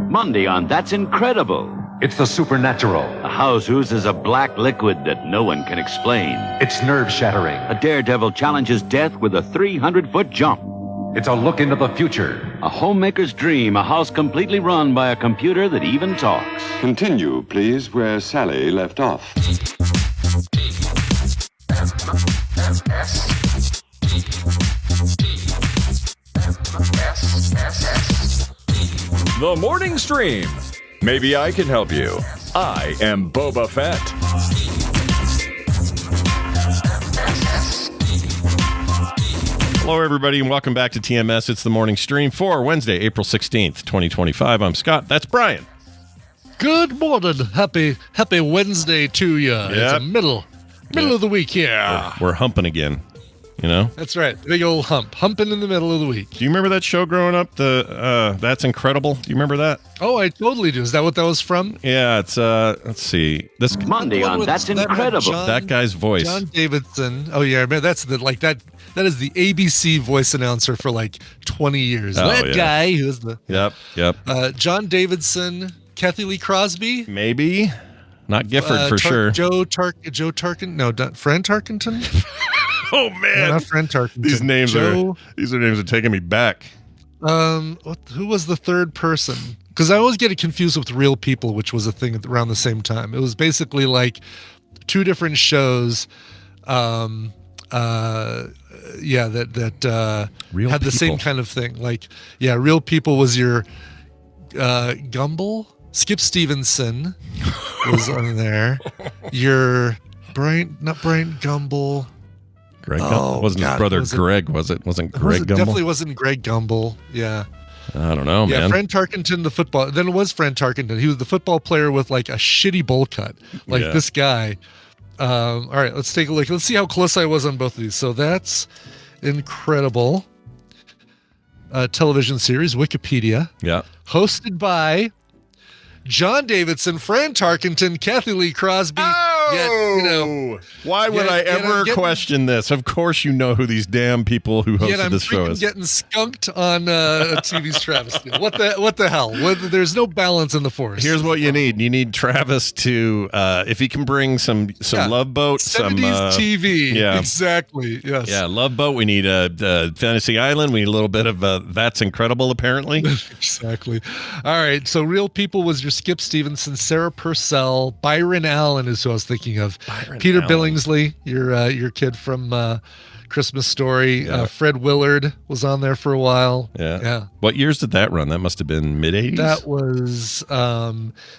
Monday on That's Incredible. It's the supernatural. A house oozes a black liquid that no one can explain. It's nerve-shattering. A daredevil challenges death with a 300-foot jump. It's a look into the future. A homemaker's dream, a house completely run by a computer that even talks. Continue, please, where Sally left off. The Morning Stream. Maybe I can help you. I am Boba Fett. Hello, everybody, and welcome back to TMS. It's the Morning Stream for Wednesday, April 16th, 2025. I'm Scott. That's Brian. Good morning. Happy Wednesday to you. Yep. It's the middle of the week here. We're humping again, you know? That's right. Big old humping in the middle of the week. Do you remember that show growing up? That's Incredible. Do you remember that? Oh, I totally do. Is that what that was from? Yeah, it's let's see. This Monday on That's Incredible. that guy's voice. John Davidson. Oh yeah, I remember that's that is the ABC voice announcer for like 20 years. Oh, that yeah. guy who was the Yep. John Davidson, Kathy Lee Crosby. Maybe. Not Gifford for sure. Joe Tarkin. No, Fran Tarkenton. Oh man. No, not Fran Tarkenton. These names are taking me back. Who was the third person? Because I always get it confused with Real People, which was a thing around the same time. It was basically like two different shows. That Real had the same People. kind of thing. Like, yeah, Real People was your Gumble. Skip Stevenson was on there. Your not Brian Gumble. Greg Gumbel? Wasn't his brother Greg, was it? Wasn't Greg Gumbel? Definitely wasn't Greg Gumbel. Yeah. I don't know, man. Yeah, Fran Tarkenton, the football. Then it was Fran Tarkenton. He was the football player with like a shitty bowl cut. Like this guy. All right, let's take a look. Let's see how close I was on both of these. So that's Incredible. Television series, Wikipedia. Yeah. Hosted by John Davidson, Fran Tarkenton, Kathy Lee Crosby. Why would I ever question this? Of course you know who these damn people who hosted this show is. Getting skunked on TV's Travesty. What the hell? There's no balance in the force. Here's what you need. You need Travis to, if he can bring some Love Boat, 70s TV. Yeah. Exactly. Yes. Yeah, Love Boat. We need Fantasy Island. We need a little bit of That's Incredible, apparently. Exactly. All right. So Real People was your Skip Stevenson, Sarah Purcell, Byron Allen is who I was thinking of. Peter Billingsley, your kid from Christmas Story. Yeah. Fred Willard was on there for a while. Yeah. What years did that run? That must have been mid-'80s? That was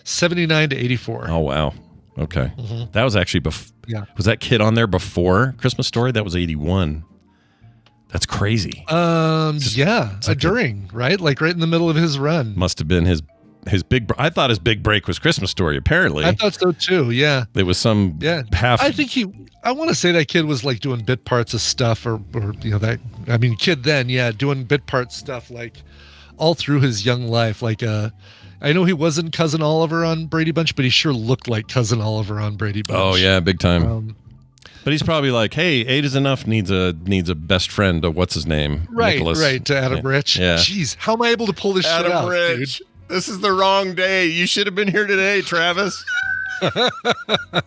79 to 84. Oh, wow. Okay. Mm-hmm. That was actually was that kid on there before Christmas Story? That was 81. That's crazy. During, right? Like right in the middle of his run. Must have been his big. I thought his big break was Christmas Story. Apparently, I thought so too. Yeah, there was some half. I think I want to say that kid was like doing bit parts of stuff, or that. I mean, kid then, doing bit part stuff like all through his young life. Like, I know he wasn't Cousin Oliver on Brady Bunch, but he sure looked like Cousin Oliver on Brady Bunch. Oh yeah, big time. But he's probably like, hey, 8 is enough. Needs a best friend. What's his name? Right, Nicholas. right. To Adam Rich. Yeah. Jeez, how am I able to pull this shit out, Rich. dude? This is the wrong day. You should have been here today, Travis.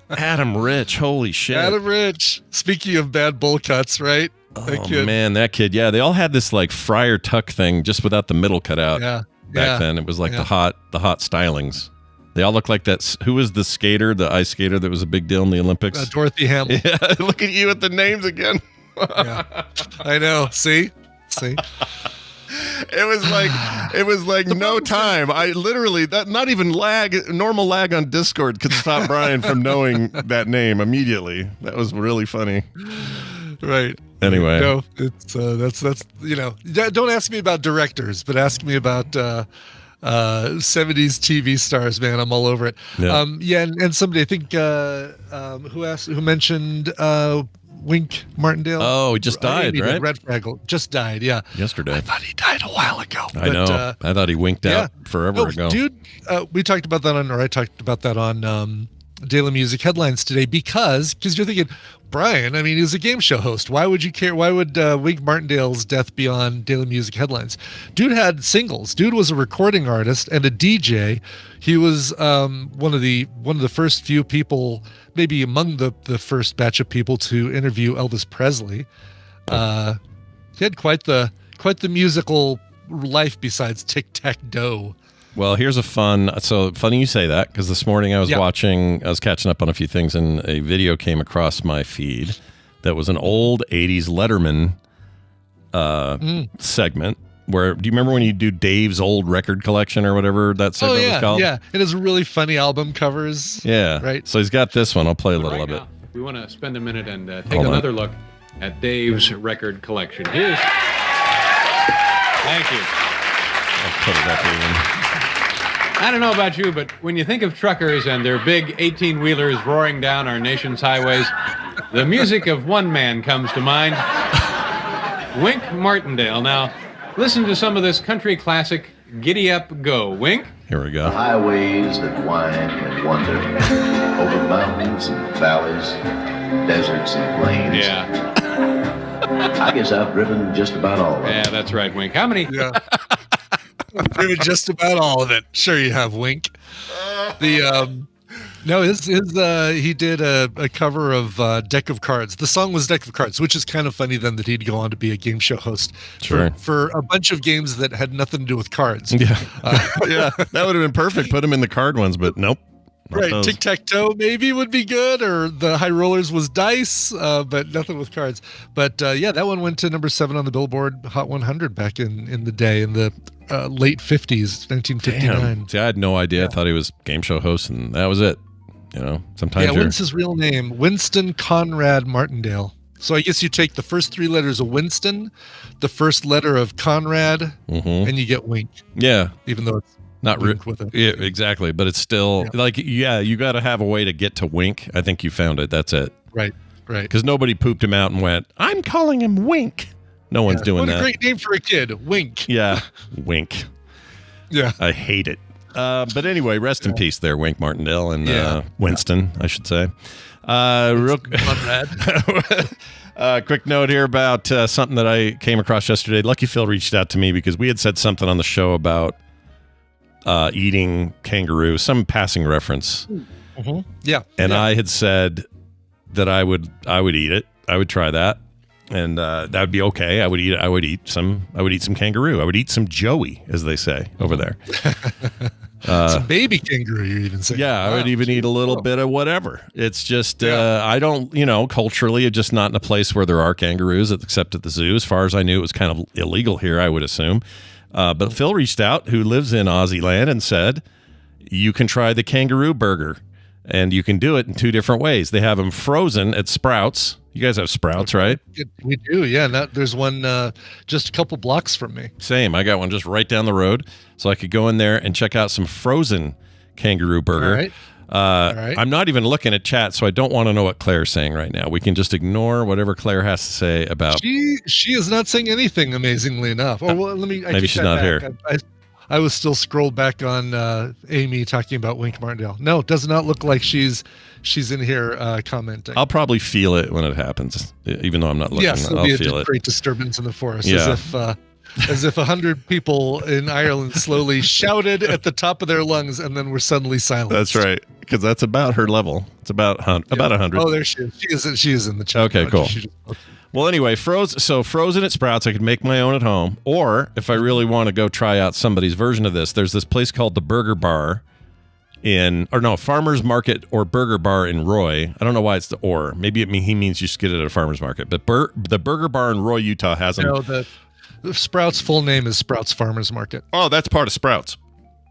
Adam Rich. Holy shit. Adam Rich. Speaking of bad bowl cuts, right? That kid. Man, that kid. Yeah, they all had this like Friar Tuck thing just without the middle cut out. Yeah. Back then, it was like the hot stylings. They all look like that. Who was the skater, the ice skater that was a big deal in the Olympics? Dorothy Hamill. Yeah, look at you with the names again. Yeah. I know. See? It was like no time. I literally not even normal lag on Discord could stop Brian from knowing that name immediately. That was really funny. Right. Anyway, no, it's that's don't ask me about directors, but ask me about 70s TV stars, man. I'm all over it. Yeah. And somebody I think who mentioned Wink Martindale. Oh, he just died, right? Red Fraggle just died. Yeah, yesterday. I thought he died a while ago. I know. I thought he winked out forever ago. Dude, we talked about that I talked about that on Daily Music headlines today because you're thinking, Brian, I mean, he's a game show host. Why would you care? Why would Wink Martindale's death be on Daily Music headlines? Dude had singles. Dude was a recording artist and a DJ. He was one of the first few people, maybe among the first batch of people to interview Elvis Presley. He had quite the musical life besides tic-tac-toe. Well, here's funny you say that, because this morning I was catching up on a few things, and a video came across my feed that was an old 80s Letterman segment where, do you remember when you do Dave's old record collection or whatever that segment was called? Yeah, it has really funny album covers. Yeah. Right. So he's got this one. I'll play a little of it. We want to spend a minute and take another look at Dave's record collection. Here's... Thank you. I'll put it up here. I don't know about you, but when you think of truckers and their big 18-wheelers roaring down our nation's highways, the music of one man comes to mind, Wink Martindale. Now, listen to some of this country classic, Giddy Up, Go. Wink? Here we go. Highways that wind and wander over mountains and valleys, deserts and plains. Yeah. I guess I've driven just about all of them. Yeah, that's right, Wink. How many... Yeah. Driven just about all of it. Sure, you have, Wink. He did a cover of Deck of Cards. The song was Deck of Cards, which is kind of funny then that he'd go on to be a game show host for a bunch of games that had nothing to do with cards. Yeah. Yeah, that would have been perfect. Put him in the card ones, but nope. Right, tic-tac-toe maybe would be good, or the High Rollers was dice, but nothing with cards. But that one went to number 7 on the Billboard Hot 100 back in the day, in the late 50s, 1959. Damn. See, I had no idea. I thought he was game show host, and that was it. You know, sometimes what's his real name? Winston Conrad Martindale. So I guess you take the first 3 letters of Winston, the first letter of Conrad, and you get Wink. Yeah. Even though it's not Wink with it. Yeah, exactly. But it's still you got to have a way to get to Wink. I think you found it. That's it. Right. Because nobody pooped him out and went, I'm calling him Wink. No one's doing that. What a great name for a kid. Wink. Yeah. Wink. Yeah. I hate it. But anyway, rest in peace there, Wink Martindale and Winston, I should say. Quick note here about something that I came across yesterday. Lucky Phil reached out to me because we had said something on the show about eating kangaroo, some passing reference. Yeah. And I had said that I would eat it. I would try that. And that would be okay. I would eat some kangaroo. I would eat some Joey, as they say over there. Some baby kangaroo, you're even saying. Yeah, I would even eat a little bit of whatever. It's just, I don't, culturally, it's just not in a place where there are kangaroos, except at the zoo. As far as I knew, it was kind of illegal here, I would assume. But Phil reached out, who lives in Aussie land, and said, you can try the kangaroo burger. And you can do it in 2 different ways. They have them frozen at Sprouts. You guys have Sprouts, right? We do, yeah. There's one just a couple blocks from me. Same. I got one just right down the road. So I could go in there and check out some frozen kangaroo burger. All right. I'm not even looking at chat, so I don't want to know what Claire's saying right now. We can just ignore whatever Claire has to say about... She is not saying anything, amazingly enough. Oh, well, maybe she's not here. I was still scrolled back on Amy talking about Wink Martindale. No, it does not look like she's in here commenting. I'll probably feel it when it happens, even though I'm not looking. Yes, I'll feel it. Great disturbance in the forest, Yeah. as if 100 people in Ireland slowly shouted at the top of their lungs and then were suddenly silent. That's right, because that's about her level. It's about 100. Oh, there she is. She is in the chat. Okay, cool. Well, anyway, frozen at Sprouts, I could make my own at home. Or if I really want to go try out somebody's version of this, there's this place called the Burger Bar Farmer's Market or Burger Bar in Roy. I don't know why it's the or. Maybe he means you just get it at a farmer's market. But the Burger Bar in Roy, Utah has them. No, the Sprouts' full name is Sprouts Farmers Market. Oh, that's part of Sprouts.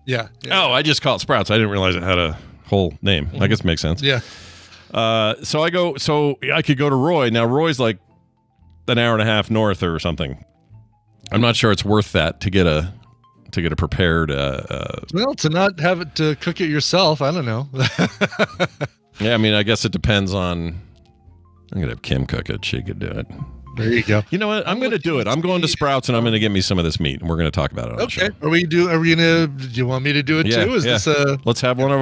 Yeah. Oh, I just call it Sprouts. I didn't realize it had a whole name. I guess it makes sense. Yeah. So I could go to Roy. Now, Roy's like an hour and a half north or something. I'm not sure it's worth that to get a prepared. Well, to not have it to cook it yourself, I don't know. Yeah, I mean, I guess it depends on. I'm gonna have Kim cook it. She could do it. There you go. You know what? I'm going to do it. I'm going to Sprouts and I'm going to get me some of this meat, and we're going to talk about it on the show. Are we gonna? Do you want me to do it too? Is this a? Let's have one of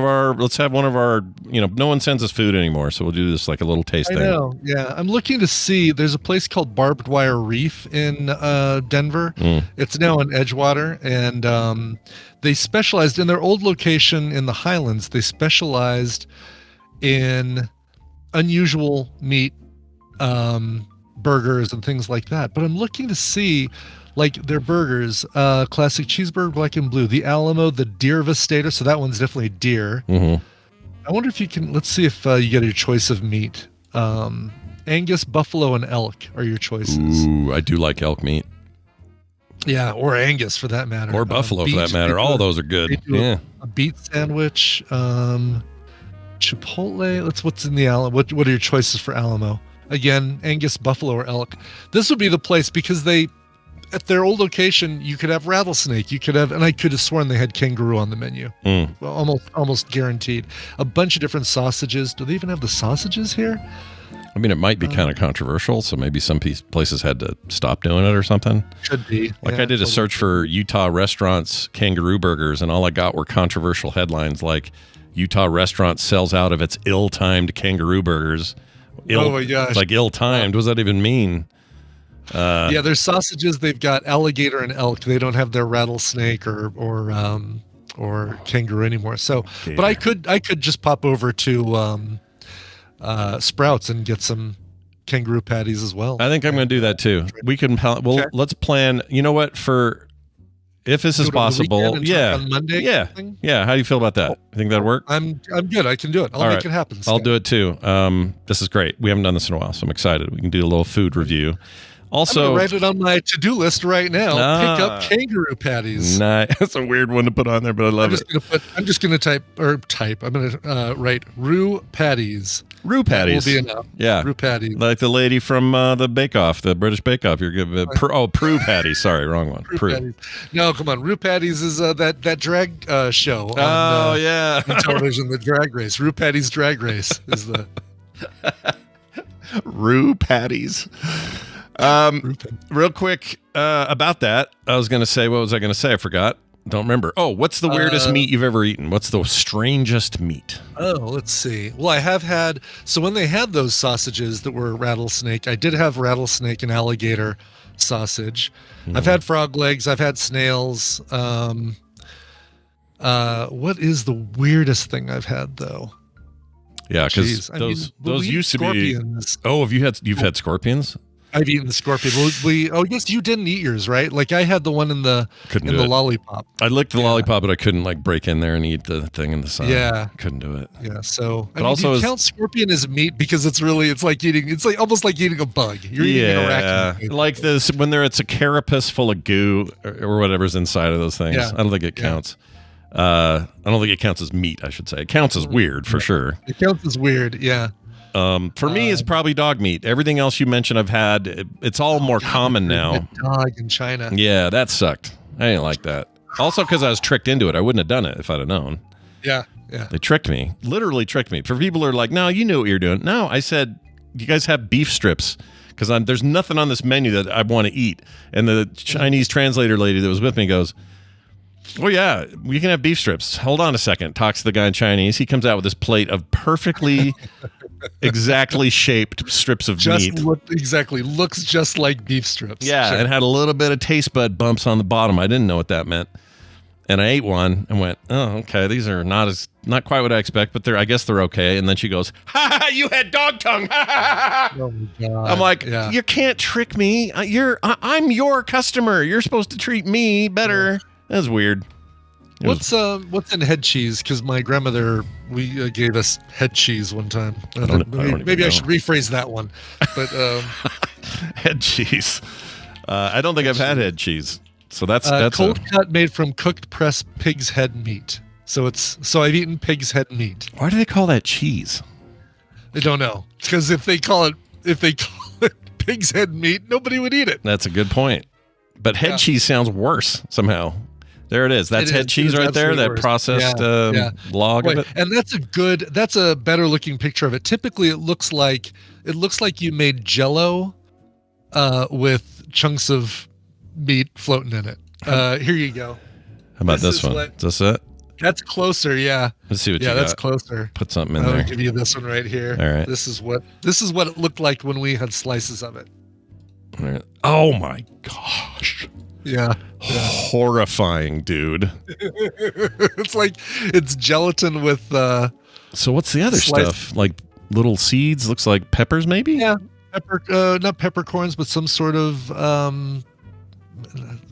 our. No one sends us food anymore, so we'll do this like a little taste thing. I know. Yeah, I'm looking to see. There's a place called Barbed Wire Reef in Denver. It's now in Edgewater, and they specialized in their old location in the Highlands. They specialized in unusual meat. Burgers and things like that, but I'm looking to see like their burgers, classic cheeseburger, black and blue, the Alamo, the deer Vistator, so that one's definitely deer. I wonder if you can, let's see if you get your choice of meat. Angus, buffalo, and elk are your choices. Ooh, I do like elk meat. Yeah, or Angus for that matter, or buffalo for that matter. All those are good. A beet sandwich, Chipotle. What's in the Alamo? What are your choices for Alamo? Again, Angus, buffalo, or elk. This would be the place because at their old location, you could have rattlesnake. You could have, and I could have sworn they had kangaroo on the menu. Well, almost guaranteed. A bunch of different sausages. Do they even have the sausages here? I mean, it might be kind of controversial, so maybe some places had to stop doing it or something. Could be. Like I did a search for Utah restaurants kangaroo burgers, and all I got were controversial headlines like Utah restaurant sells out of its ill-timed kangaroo burgers. Oh my gosh! It's like ill-timed. What does that even mean? Yeah, their sausages. They've got alligator and elk. They don't have their rattlesnake or kangaroo anymore. So, but I could just pop over to Sprouts and get some kangaroo patties as well. I think I'm going to do that too. We can. Let's plan. You know what? If this is possible, on Monday, yeah. How do you feel about that? You think that'd work? I'm good. I can do it. I'll make it happen. I'll do it too. This is great. We haven't done this in a while, so I'm excited. We can do a little food review. Also, I'm gonna write it on my to-do list right now. Pick up kangaroo patties. Nice. That's a weird one to put on there, but I love it. I'm just gonna type. I'm gonna write Rue Patties. Rue Patties will be enough. Yeah, Rue Patties, like the lady from the Bake Off, the British Bake Off. You're good. Prue Patties. Sorry, wrong one. Prue. No, come on. Rue Patties is that drag show. On, television, the Drag Race. Rue Patties Drag Race is the Rue Patties. Real quick about that, I was going to say, what was I going to say? I forgot. Don't remember. Oh, what's the weirdest meat you've ever eaten? What's the strangest meat? Oh, let's see. Well, I have had, so when they had those sausages that were rattlesnake, I did have rattlesnake and alligator sausage. I've had frog legs. I've had snails. What is the weirdest thing I've had though? Yeah, because those used to be. Oh, you've had scorpions? I've eaten the scorpion. I guess you didn't eat yours, right? Like I had the one in the lollipop. I licked the lollipop, but I couldn't like break in there and eat the thing in the side. Yeah, couldn't do it. Yeah, so but also do you count scorpion as meat because it's almost like eating a bug. You're eating an arachnid. Like this when it's a carapace full of goo or whatever's inside of those things. Yeah. I don't think it counts. I don't think it counts as meat. I should say it counts as weird for sure. It counts as weird. Yeah. For me, it's probably dog meat. Everything else you mentioned, I've had. It's all more common now. Dog in China. Yeah, that sucked. I didn't like that. Also, because I was tricked into it. I wouldn't have done it if I'd have known. Yeah. They tricked me. Literally tricked me. For people who are like, no, you knew what you were doing. No, I said, you guys have beef strips. Because there's nothing on this menu that I want to eat. And the Chinese translator lady that was with me goes, oh, yeah, we can have beef strips. Hold on a second. Talks to the guy in Chinese. He comes out with this plate of perfectly exactly shaped strips of meat. Looks just like beef strips. Yeah, it had a little bit of taste bud bumps on the bottom. I didn't know what that meant. And I ate one and went, oh, okay, these are not quite what I expect, but I guess they're okay. And then she goes, ha, you had dog tongue. Oh my God. I'm like, you can't trick me. I'm your customer. You're supposed to treat me better. Yeah. That's weird. What's in head cheese? Because my grandmother gave us head cheese one time. Maybe I should rephrase that one. But head cheese. I don't think I've had head cheese. So that's cold cut made from cooked pressed pig's head meat. So I've eaten pig's head meat. Why do they call that cheese? I don't know. Because if they call it pig's head meat, nobody would eat it. That's a good point. But head cheese sounds worse somehow. There it is. That's head cheese right there. That processed log of it. And that's a better looking picture of it. Typically, it looks like you made Jell-O with chunks of meat floating in it. Here you go. How about this one? Is this it? That's closer, yeah. Let's see what you got. Yeah, that's closer. Put something in I'll there. give you this one right here. All right. This is what it looked like when we had slices of it. All right. Oh my gosh. Yeah. Horrifying, dude. it's gelatin with So what's the other stuff? Like little seeds? Looks like peppers, maybe? Yeah. Not peppercorns, but some sort of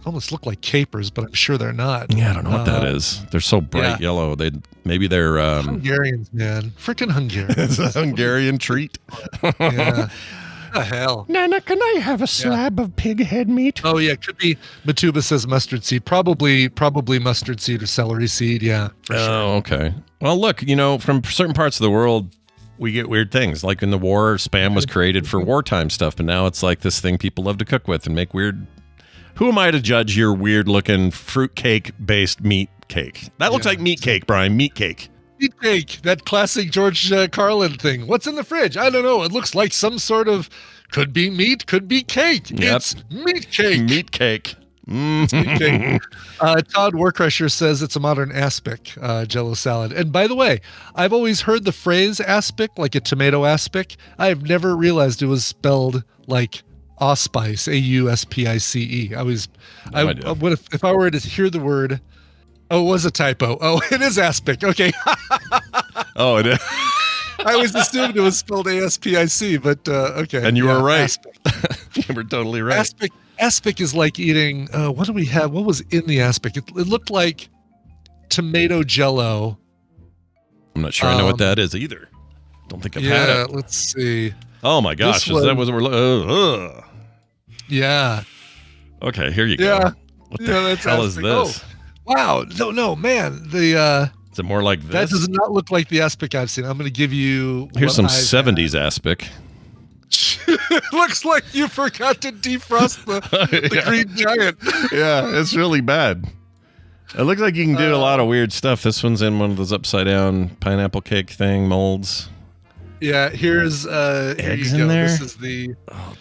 almost look like capers, but I'm sure they're not. Yeah, I don't know what that is. They're so bright yellow. Maybe they're Hungarians, man. Freaking Hungarians. It's a Hungarian treat. Yeah. The hell? Nana, can I have a slab of pig head meat? Oh yeah, could be. Matuba says mustard seed. Probably mustard seed or celery seed. Yeah. Oh, sure. Okay. Well, look, from certain parts of the world, we get weird things. Like in the war, Spam was created for wartime stuff, but now it's like this thing people love to cook with and make weird. Who am I to judge your weird-looking fruit cake-based meat cake? That looks like meat cake, Brian. Meat cake. Meat cake, that classic George Carlin thing. What's in the fridge? I don't know. It looks like some sort of, could be meat, could be cake. Yep. It's meat cake. Meat cake. Meat cake. Todd Warcrusher says it's a modern aspic Jello salad. And by the way, I've always heard the phrase aspic, like a tomato aspic. I've never realized it was spelled like auspice, A-U-S-P-I-C-E. If I were to hear the word. Oh, it was a typo. Oh, it is aspic. Okay. Oh, it is. I always assumed it was spelled A-S-P-I-C, but okay. And you were right. Aspic. You were totally right. Aspic is like eating, what do we have? What was in the aspic? It looked like tomato jello. I'm not sure I know what that is either. Don't think I've had it. Let's see. Oh my gosh. Is that what we're Yeah. Okay, here you go. Yeah. What the hell is this? Oh. Wow. No, man. Is it more like this? That does not look like the aspic I've seen. I'm going to give you. Here's some 70s aspic. Looks like you forgot to defrost the green giant. Yeah, it's really bad. It looks like you can do a lot of weird stuff. This one's in one of those upside down pineapple cake thing molds. Yeah, here's eggs in there. This is the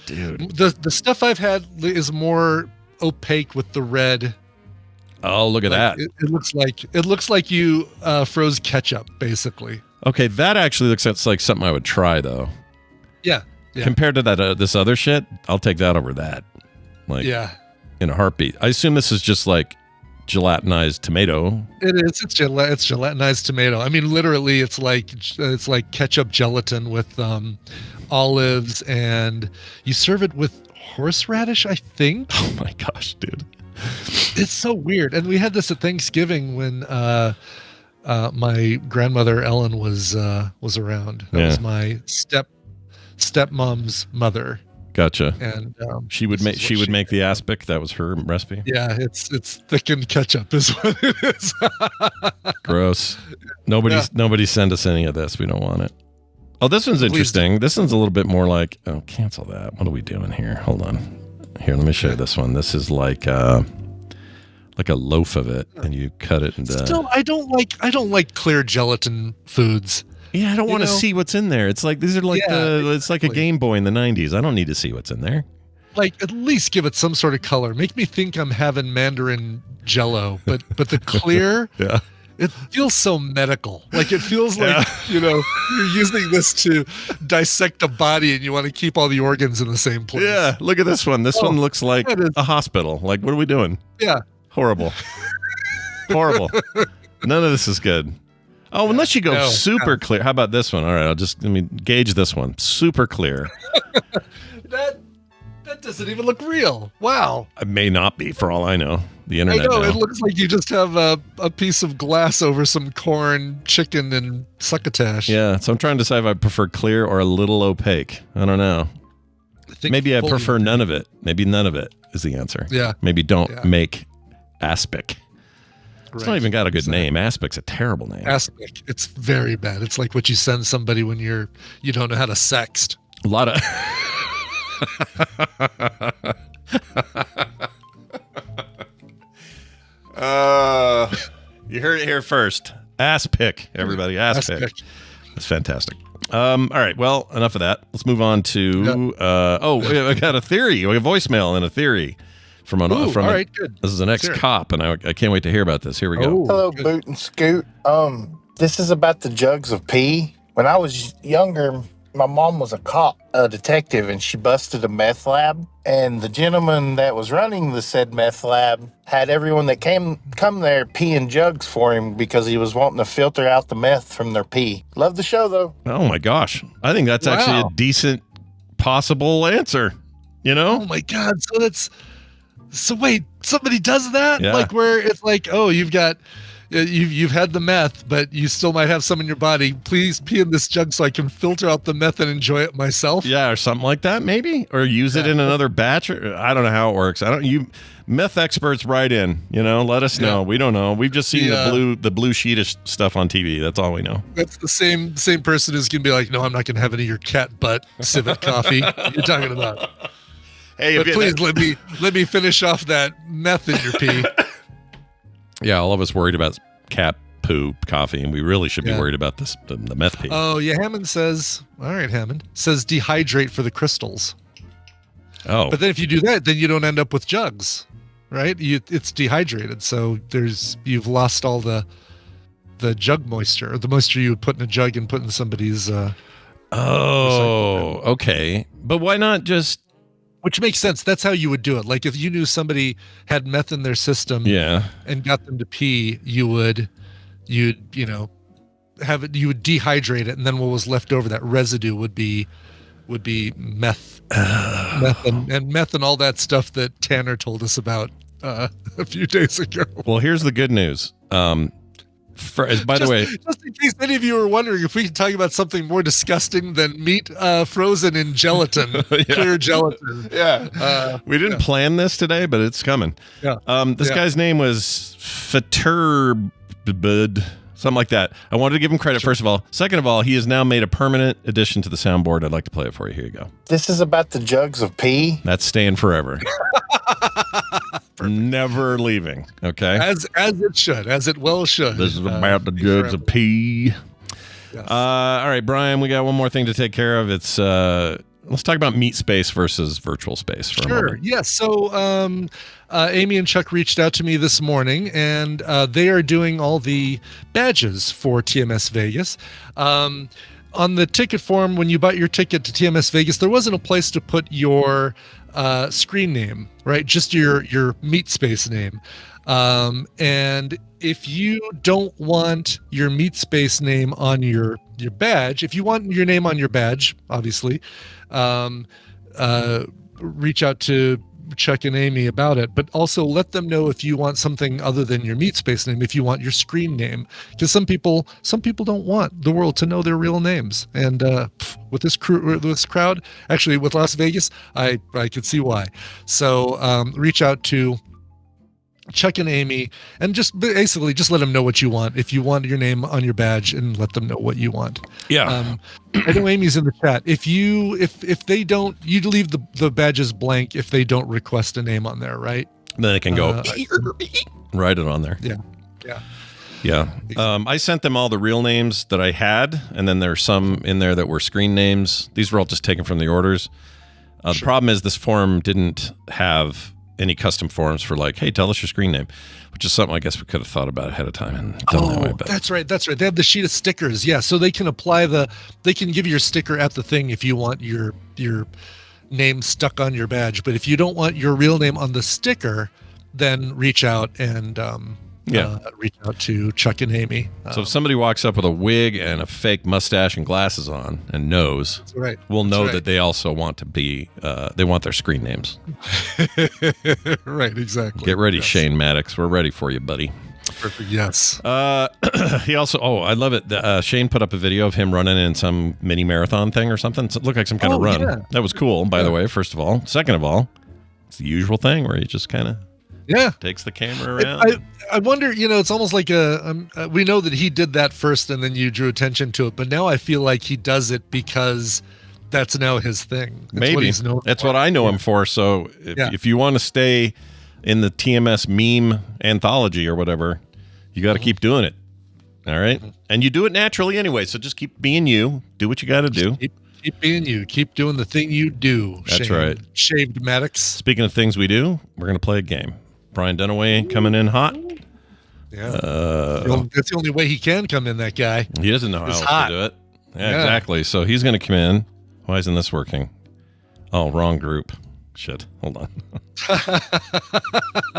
dude. The stuff I've had is more opaque with the red. Oh, look at that! It looks like you froze ketchup, basically. Okay, that actually looks like something I would try, though. Yeah. Compared to that, this other shit, I'll take that over that. Like, in a heartbeat. I assume this is just like gelatinized tomato. It is. It's gelatinized tomato. I mean, literally, it's like ketchup gelatin with olives, and you serve it with horseradish, I think. Oh my gosh, dude. It's so weird. And we had this at Thanksgiving when my grandmother Ellen was around. That was my stepmom's mother. Gotcha. And she would make the aspic. That was her recipe. Yeah, it's thickened ketchup is what it is. Gross. Nobody send us any of this. We don't want it. Oh, this one's interesting. This one's a little bit more like, cancel that. What are we doing here? Hold on. Here, let me show you this one. This is like a loaf of it, and you cut it into. Still, I don't like clear gelatin foods. Yeah, I don't want to see what's in there. It's like these are like it's like a Game Boy in the 90s. I don't need to see what's in there. Like, at least give it some sort of color. Make me think I'm having Mandarin Jello, but the clear. Yeah. It feels so medical. Like it feels like, you're using this to dissect a body and you want to keep all the organs in the same place. Yeah. Look at this one. This one looks like a hospital. Like, what are we doing? Yeah. Horrible. Horrible. None of this is good. Oh, unless you go super clear. How about this one? All right. Let me gauge this one. Super clear. That doesn't even look real. Wow. It may not be, for all I know. The internet. I know. Now. It looks like you just have a piece of glass over some corn, chicken, and succotash. Yeah. So I'm trying to decide if I prefer clear or a little opaque. I don't know. Maybe I prefer none of it. Maybe none of it is the answer. Yeah. Maybe don't make aspic. It's not even got a good name. Aspic's a terrible name. Aspic. It's very bad. It's like what you send somebody when you don't know how to sext. A lot of. You heard it here first. Aspic, everybody. Aspic. That's fantastic. All right. Well, enough of that. Let's move on to. I got a theory. We have a voicemail and a theory from an. All right, good. This is an ex-cop, and I can't wait to hear about this. Here we go. Hello, Boot and Scoot. This is about the jugs of pee. When I was younger, my mom was a detective, and she busted a meth lab. And the gentleman that was running the said meth lab had everyone that come there pee in jugs for him because he was wanting to filter out the meth from their pee. Love the show, though. Oh my gosh, I think that's actually a decent possible answer. You know? Oh my God! So wait, somebody does that? Yeah. Like where it's like, oh, you've had the meth, but you still might have some in your body. Please pee in this jug so I can filter out the meth and enjoy it myself. Yeah, or something like that, maybe, or use it in another batch. Or, I don't know how it works. You meth experts write in. Let us know. We don't know. We've just seen the blue sheetish stuff on TV. That's all we know. That's the same person who's gonna be like, no, I'm not gonna have any of your cat butt civet coffee you're talking about. Hey, but please let me finish off that meth in your pee. Yeah, all of us worried about cat poo coffee, and we really should be worried about the meth pee. Oh, yeah, Hammond says, all right, Hammond, says dehydrate for the crystals. Oh. But then if you do that, then you don't end up with jugs, right? It's dehydrated, so you've lost all the jug moisture, or the moisture you would put in a jug and put in somebody's... okay. But why not just... Which makes sense. That's how you would do it. Like if you knew somebody had meth in their system and got them to pee, you would dehydrate it, and then what was left over, that residue would be meth, meth and all that stuff that Tanner told us about a few days ago. Well, here's the good news. By the way, just in case any of you are wondering if we can talk about something more disgusting than meat frozen in gelatin, clear gelatin. Yeah. We didn't plan this today, but it's coming. Yeah. This guy's name was Faturbud, something like that. I wanted to give him credit, first of all. Second of all, he has now made a permanent addition to the soundboard. I'd like to play it for you. Here you go. This is about the jugs of pee. That's staying forever. Never leaving. Okay. As it should, as it well should. This is about the jugs of pee. Yes. All right, Brian, we got one more thing to take care of. It's let's talk about meat space versus virtual space for a moment. Yes. So Amy and Chuck reached out to me this morning, and they are doing all the badges for TMS Vegas. On the ticket form, when you bought your ticket to TMS Vegas, there wasn't a place to put your screen name, right? Just your meat space name. And if you don't want your meat space name on your badge, if you want your name on your badge, obviously, reach out to Chuck and Amy about it, but also let them know if you want something other than your meat space name, if you want your screen name, because some people don't want the world to know their real names. And with this crowd, actually with Las Vegas, I could see why. So reach out to Chuck and Amy and just basically just let them know what you want. If you want your name on your badge, and let them know what you want. Yeah. I know Amy's in the chat. If they don't, you leave the badges blank if they don't request a name on there, right? Then it can go write it on there. Yeah. I sent them all the real names that I had, and then there's some in there that were screen names. These were all just taken from the orders. The problem is this form didn't have any custom forms for like, hey, tell us your screen name, which is something I guess we could have thought about ahead of time and done that way. But that's right. They have the sheet of stickers. Yeah. So they can they can give you your sticker at the thing if you want your name stuck on your badge. But if you don't want your real name on the sticker, then reach out and reach out to Chuck and Amy. So if somebody walks up with a wig and a fake mustache and glasses on and nose, we'll know that they also want to be, they want their screen names. Right, exactly. Get ready, Shane Maddox. We're ready for you, buddy. Perfect. Yes. He also, I love it. Shane put up a video of him running in some mini marathon thing or something. So it looked like some kind of run. Yeah. That was cool, by the way, first of all. Second of all, it's the usual thing where you just kind of takes the camera around. I wonder, it's almost like we know that he did that first and then you drew attention to it, but now I feel like he does it because that's now his thing. Maybe. That's what I know him for. So if you want to stay in the TMS meme anthology or whatever, you got to keep doing it. All right. And you do it naturally anyway. So just keep being you. Do what you got to do. Keep being you. Keep doing the thing you do. That's right. Shaved Maddox. Speaking of things we do, we're going to play a game. Brian Dunaway coming in hot. Yeah. That's the only way he can come in, that guy. He doesn't know how else to do it. Yeah, exactly. So he's going to come in. Why isn't this working? Oh, wrong group. Shit. Hold on.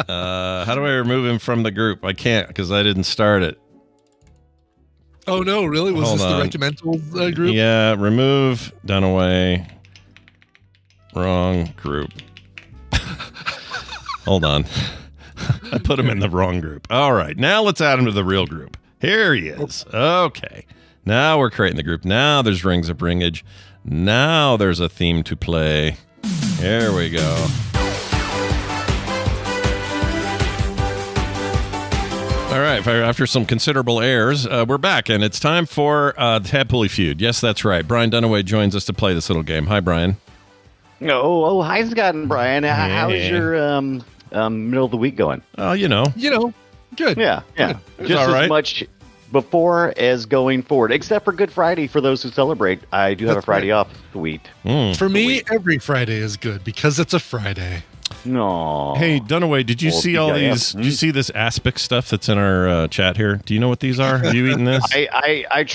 How do I remove him from the group? I can't because I didn't start it. Oh, no, really? Was Hold this on. the recommendal group? Yeah, remove Dunaway. Wrong group. Hold on. I put him in the wrong group. All right, now let's add him to the real group. Here he is. Okay. Now we're creating the group. Now there's rings of ringage. Now there's a theme to play. Here we go. All right, after some considerable errors, we're back, and it's time for the Tadpooly Feud. Yes, that's right. Brian Dunaway joins us to play this little game. Hi, Brian. Oh, hi, Scott and Brian. How's your middle of the week going? Good. Yeah. Good. Just all right. as much before as going forward, except for Good Friday for those who celebrate. I do have a Friday off. Sweet. For me, every Friday is good because it's a Friday. No. Hey, Dunaway, did you see all these? Did you see this aspic stuff that's in our chat here? Do you know what these are? Are you eating this?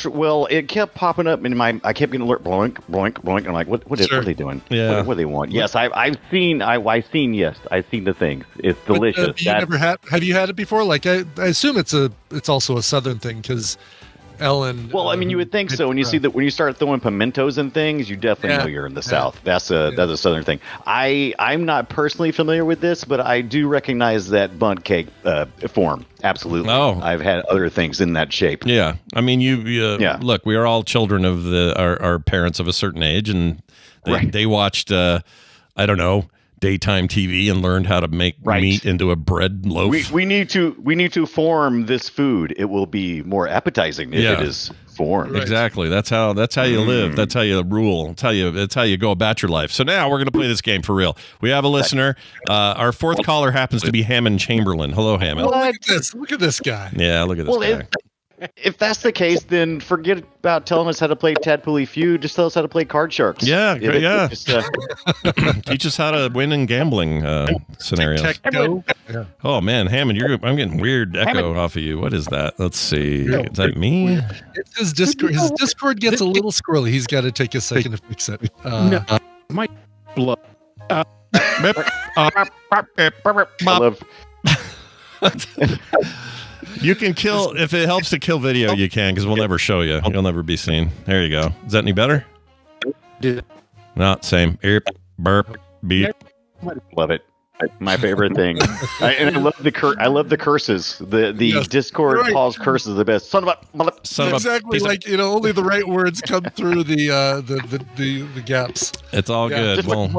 Well, it kept popping up in my. I kept getting alert, bloink, bloink, bloink. I'm like, what are they doing? Yeah. What do they want? Yes, I've seen. Yes, I've seen the things. It's delicious. Have you had it before? Like, I assume it's also a Southern thing because Ellen. Well, I mean, you would think so. When you start throwing pimentos and things, you definitely know you're in the South. That's a Southern thing. I'm not personally familiar with this, but I do recognize that bundt cake form. Absolutely. Oh, I've had other things in that shape. Yeah, I mean, look, we are all children of our parents of a certain age, and they watched I don't know, daytime TV and learned how to make meat into a bread loaf. We need to form this food. It will be more appetizing if it is formed. Exactly. That's how you live. That's how you rule. That's how you go about your life. So now we're going to play this game for real. We have a listener. Our fourth caller happens to be Hammond Chamberlain. Hello, Hammond. Look at this guy. Yeah, look at this guy. If that's the case, then forget about telling us how to play Tadpooly Feud. Just tell us how to play Card Sharks. Yeah. Teach us how to win in gambling scenarios. Oh man, Hammond, I'm getting weird echo off of you. What is that? Let's see. Is that me? It's his Discord. His Discord gets a little squirrely. He's got to take a second to fix it. My blood. You can kill if it helps to kill video. You can because we'll never show you. You'll never be seen. There you go. Is that any better? Not same. Burp. Beep. Love it. My favorite thing. I love the curses. The Discord calls curses the best. Son of a. Exactly. Like only the right words come through the gaps. It's all good. Well,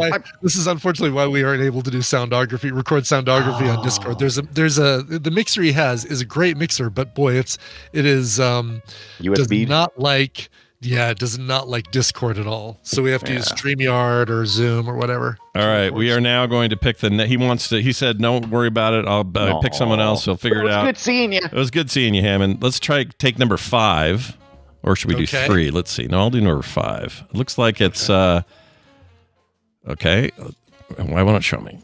this is unfortunately why we aren't able to do record soundography on Discord. The mixer he has is a great mixer, but boy, it is USB. Does not like Discord at all. So we have to use StreamYard or Zoom or whatever. All right, we are now going to pick he said, don't worry about it. I'll pick someone else. He'll figure it out. It was good seeing you. It was good seeing you, Hammond. Let's take number 5. Or should we do 3? Let's see. No, I'll do number 5. It looks like it's, okay. Why won't it show me?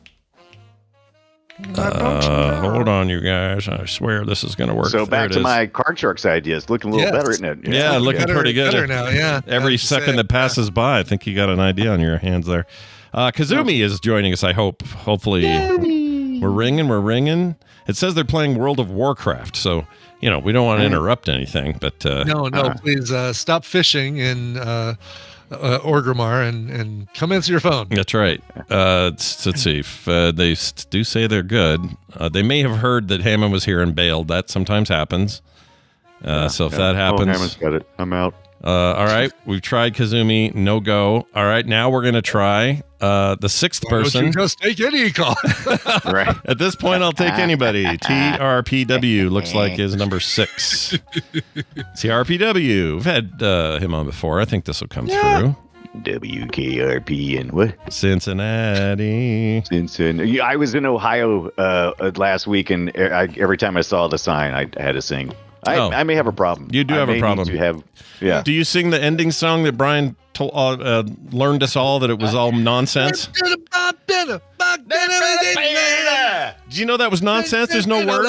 Hold on, you guys. I swear this is going to work. So back to my Card Sharks ideas. Looking a little better, isn't it? Yeah, looking pretty good. Better now, yeah. Every second that passes by, I think you got an idea on your hands there. Kazumi is joining us, I hope. Hopefully. We're ringing. It says they're playing World of Warcraft, so, we don't want to interrupt anything. But No, please stop fishing in Orgrimmar and come answer your phone. That's right. Let's see. If, they do say they're good. They may have heard that Hammond was here and bailed. That sometimes happens. So if that happens, Hammond's got it. I'm out. All right, we've tried Kazumi. No go. All right, now we're gonna try the 6th person. You just take any call. Right. At this point, I'll take anybody. TRPW looks like is number 6. TRPW. We've had him on before. I think this will come through. WKRP and what? Cincinnati. I was in Ohio last week, and every time I saw the sign, I had to sing. I may have a problem. You do have a problem. Yeah. Do you sing the ending song that Brian learned us all that it was all nonsense? Do you know that was nonsense? There's no words.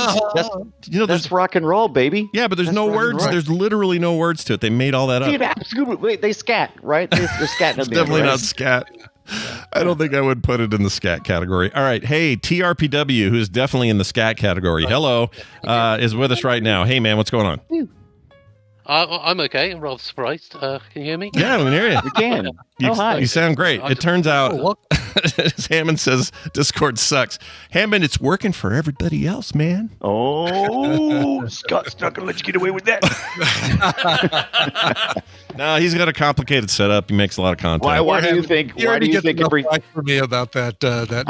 That's rock and roll, baby. Yeah, but there's no words. There's literally no words to it. They made all that up. Dude, absolutely. Wait, they scat, right? They're scatting. It's definitely not scat. I don't think I would put it in the scat category. All right. Hey, TRPW, who's definitely in the scat category. Hello, is with us right now. Hey, man, what's going on? I'm okay. I'm rather surprised. Can you hear me? Yeah, we can hear you. We can. Hi. You sound great. It turns out, as Hammond says, Discord sucks. Hammond, it's working for everybody else, man. Oh, Scott's not going to let you get away with that. No, he's got a complicated setup. He makes a lot of content. Why do you think? Why do you think every? For me about that.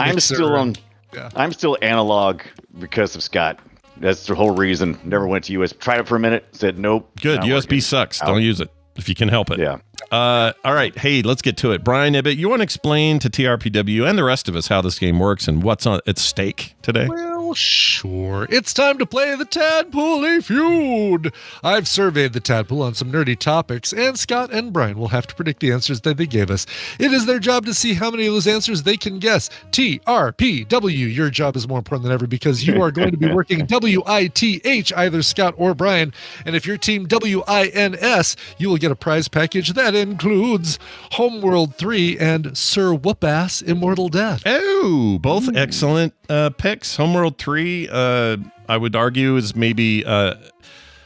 I'm still analog because of Scott. That's the whole reason. Never went to US. Tried it for a minute. Said nope. Good. USB sucks. Don't use it if you can help it. Yeah. All right. Hey, let's get to it. Brian Ibbett, you want to explain to TRPW and the rest of us how this game works and what's at stake today? Well, sure. It's time to play the Tadpool Feud. I've surveyed the Tadpool on some nerdy topics, and Scott and Brian will have to predict the answers that they gave us. It is their job to see how many of those answers they can guess. TRPW, your job is more important than ever because you are going to be working WITH, either Scott or Brian. And if your team WINS, you will get a prize package that includes Homeworld 3 and Sir Whompass Immortal Death. Oh, both excellent picks. Homeworld 3, I would argue, is maybe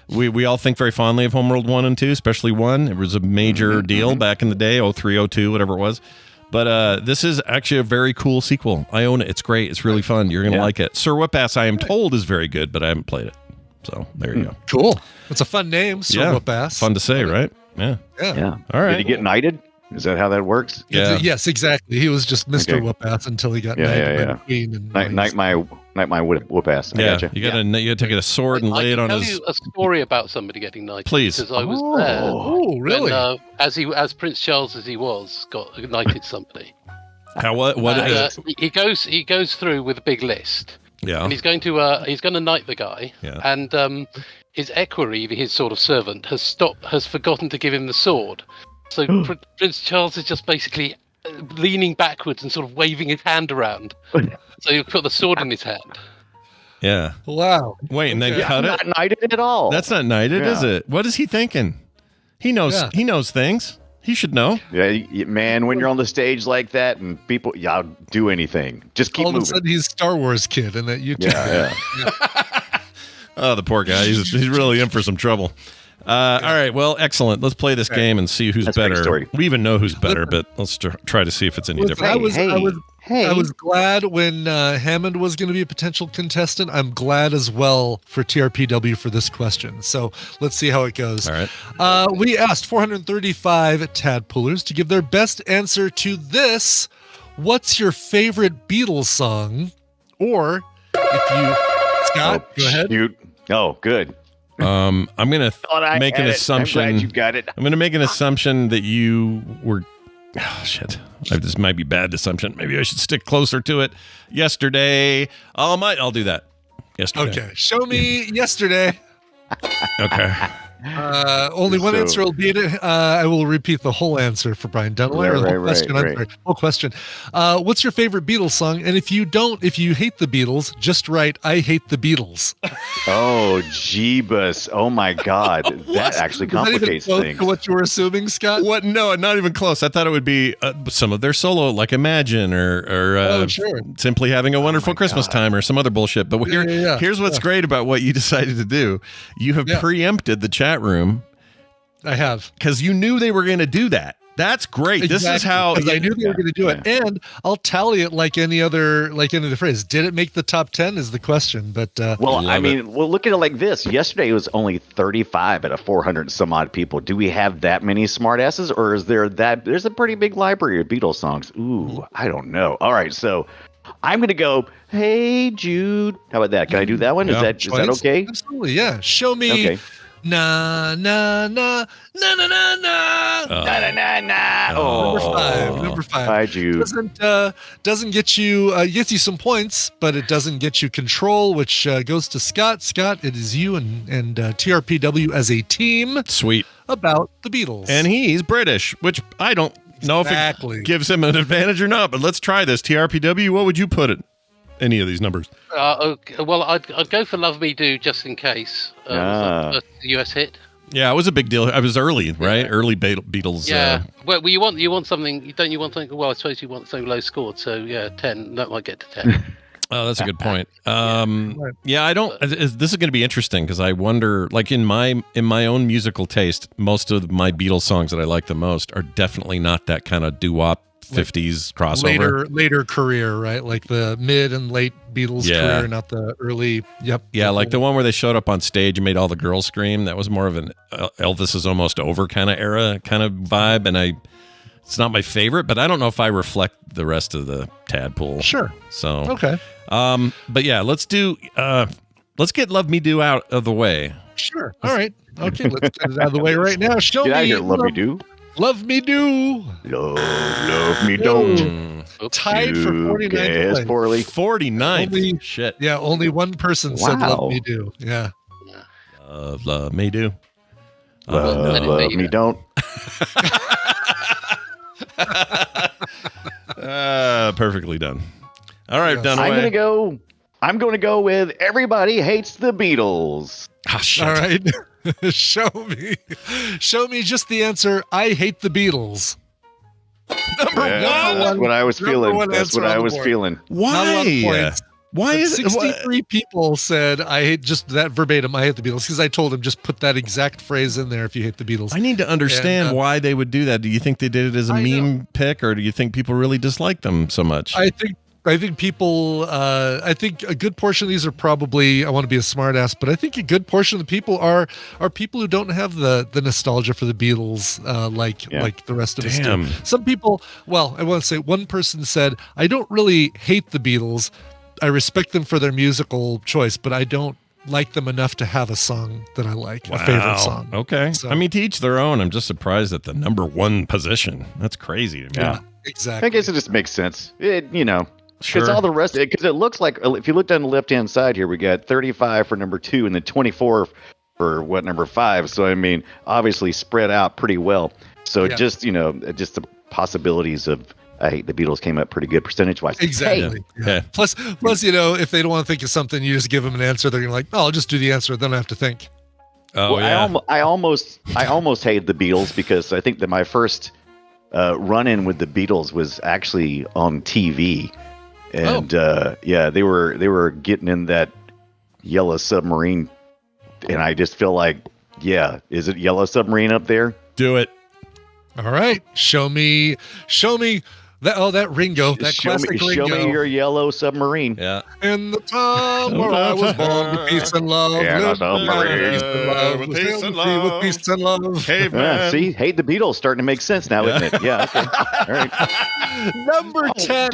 we all think very fondly of Homeworld 1 and 2, especially 1. It was a major deal back in the day, 03, 02, whatever it was. But this is actually a very cool sequel. I own it. It's great. It's really fun. You're going to like it. Sir Whompass, I am told, is very good, but I haven't played it. So there you go. Cool. That's a fun name, Sir Whompass. Fun to say, right? Yeah. All right. Did he get knighted? Is that how that works? Yeah. Yes, exactly. He was just Mr. Whompass until he got knighted by the queen. And Knight my Whompass. Yeah. Gotcha. You got to take a sword and lay it on his. I can tell you a story about somebody getting knighted. Please. Because I was there. Oh, really? When, as Prince Charles as he was, got knighted somebody. How what? He goes through with a big list. Yeah. And he's going to knight the guy. Yeah. And his equerry, his sort of servant, has forgotten to give him the sword. So Prince Charles is just basically leaning backwards and sort of waving his hand around. So he'll put the sword in his hand. Yeah. Wow. Wait, and then cut it? Not knighted at all. That's not knighted, is it? What is he thinking? He knows. He knows things. He should know. Yeah, man, when you're on the stage like that and people, I'll do anything. Just keep moving. All of a sudden, he's Star Wars kid, and that you. Yeah. Oh, the poor guy. He's really in for some trouble. All right. Well, excellent. Let's play this game and see who's better. We even know who's better, but let's try to see if it's any different. I was glad when Hammond was going to be a potential contestant. I'm glad as well for TRPW for this question. So let's see how it goes. All right. We asked 435 Tadpoolers to give their best answer to this. What's your favorite Beatles song? Or if you, Scott, go ahead. Oh, good. I'm gonna make an assumption. I'm glad you got it. I'm gonna make an assumption that you were. Oh shit! This might be a bad assumption. Maybe I should stick closer to it. Yesterday, I'll do that. Yesterday. Okay, show me yesterday. Okay. Only one answer will beat it. I will repeat the whole answer for Brian Dunaway. Whole question. What's your favorite Beatles song? And if you hate the Beatles, just write, I hate the Beatles. Oh, Jeebus. Oh, my God. That actually complicates things. What you were assuming, Scott? What? No, not even close. I thought it would be some of their solo, like Imagine or sure. Simply Having a Wonderful Christmas Time or some other bullshit. But here's what's great about what you decided to do. You have preempted the chat room. I have. Because you knew they were going to do that. That's great. Exactly. This is how I knew they were going to do it, and I'll tally it like any other phrase. Did it make the top 10? Is the question. But look at it like this. Yesterday it was only 35 out of 400 some odd people. Do we have that many smartasses, or is there's a pretty big library of Beatles songs? Ooh, I don't know. All right, so I'm going to go, Hey Jude. How about that? Can I do that one? Is that okay? Absolutely, yeah. Show me Na na na na na na na. Number five. Hi, Jude. Doesn't get you gets you some points, but it doesn't get you control, which goes to Scott. Scott, it is you and TRPW as a team. Sweet. About the Beatles, and he's British, which I don't know if it gives him an advantage or not. But let's try this. TRPW, what would you put it? Any of these numbers? Okay, well, I'd go for "Love Me Do" just in case. The US hit. Yeah, it was a big deal. I was early, right? Early Beatles. Yeah. Well, you want something? Don't you want something? Well, I suppose you want something low scored. So yeah, 10. That might get to 10. Oh, that's a good point. I don't. This is going to be interesting because I wonder, like in my own musical taste, most of my Beatles songs that I like the most are definitely not that kind of doo-wop 50s crossover. Later career, right? Like the mid and late Beatles career, not the early. Yep. Yeah, like the one where they showed up on stage and made all the girls scream. That was more of an Elvis is almost over kind of era kind of vibe, and it's not my favorite, but I don't know if I reflect the rest of the Tadpole. Sure. So okay. But yeah, let's get "Love Me Do" out of the way. Sure. All right. Okay, let's get it out of the way right now. Get out of here, "Love Me Do." Love Me Do. Love Me Don't. Tied for 49 points. 49. Shit. Yeah, only one person said "Love Me Do." Yeah. Love Me Do. Love Me Don't. Perfectly done. All right, done away. I'm gonna go with "Everybody Hates the Beatles." Oh, shit. All right. Show me just the answer. I hate the Beatles. Number one. That's what I was feeling. That's what I was feeling. Why? Why is it? 63 people said I hate just that verbatim. I hate the Beatles because I told them just put that exact phrase in there if you hate the Beatles. I need to understand why they would do that. Do you think they did it as a meme pick, or do you think people really dislike them so much? I think people, I think a good portion of these are probably, I want to be a smart ass, but I think a good portion of the people are people who don't have the nostalgia for the Beatles like the rest of us do. Some people, well, I want to say one person said, I don't really hate the Beatles. I respect them for their musical choice, but I don't like them enough to have a song that I like, a favorite song. Okay. So, I mean, to each their own. I'm just surprised at the number one position. That's crazy to me. Yeah, exactly. I guess it just makes sense. Because Sure. all the rest, because it looks like, if you look down the left-hand side here, we got 35 for number 2 and then 24 for number 5. So, I mean, obviously spread out pretty well. So just the possibilities of I Hate the Beatles came up pretty good percentage-wise. Exactly. Hey. Yeah. Plus, if they don't want to think of something, you just give them an answer. They're like, "Oh, I'll just do the answer. Then I have to think." Oh, I almost hated the Beatles because I think that my first run-in with the Beatles was actually on TV. And they were getting in that Yellow Submarine, and I just feel like, is it Yellow Submarine up there? Do it. All right, show me that Ringo, that classic Ringo. Show me your Yellow Submarine. Yeah. In the time where I was born with peace and love, with peace and love. Hey, man. See, Hate the Beatles starting to make sense now, isn't it? Yeah. Okay. All right. Number 10.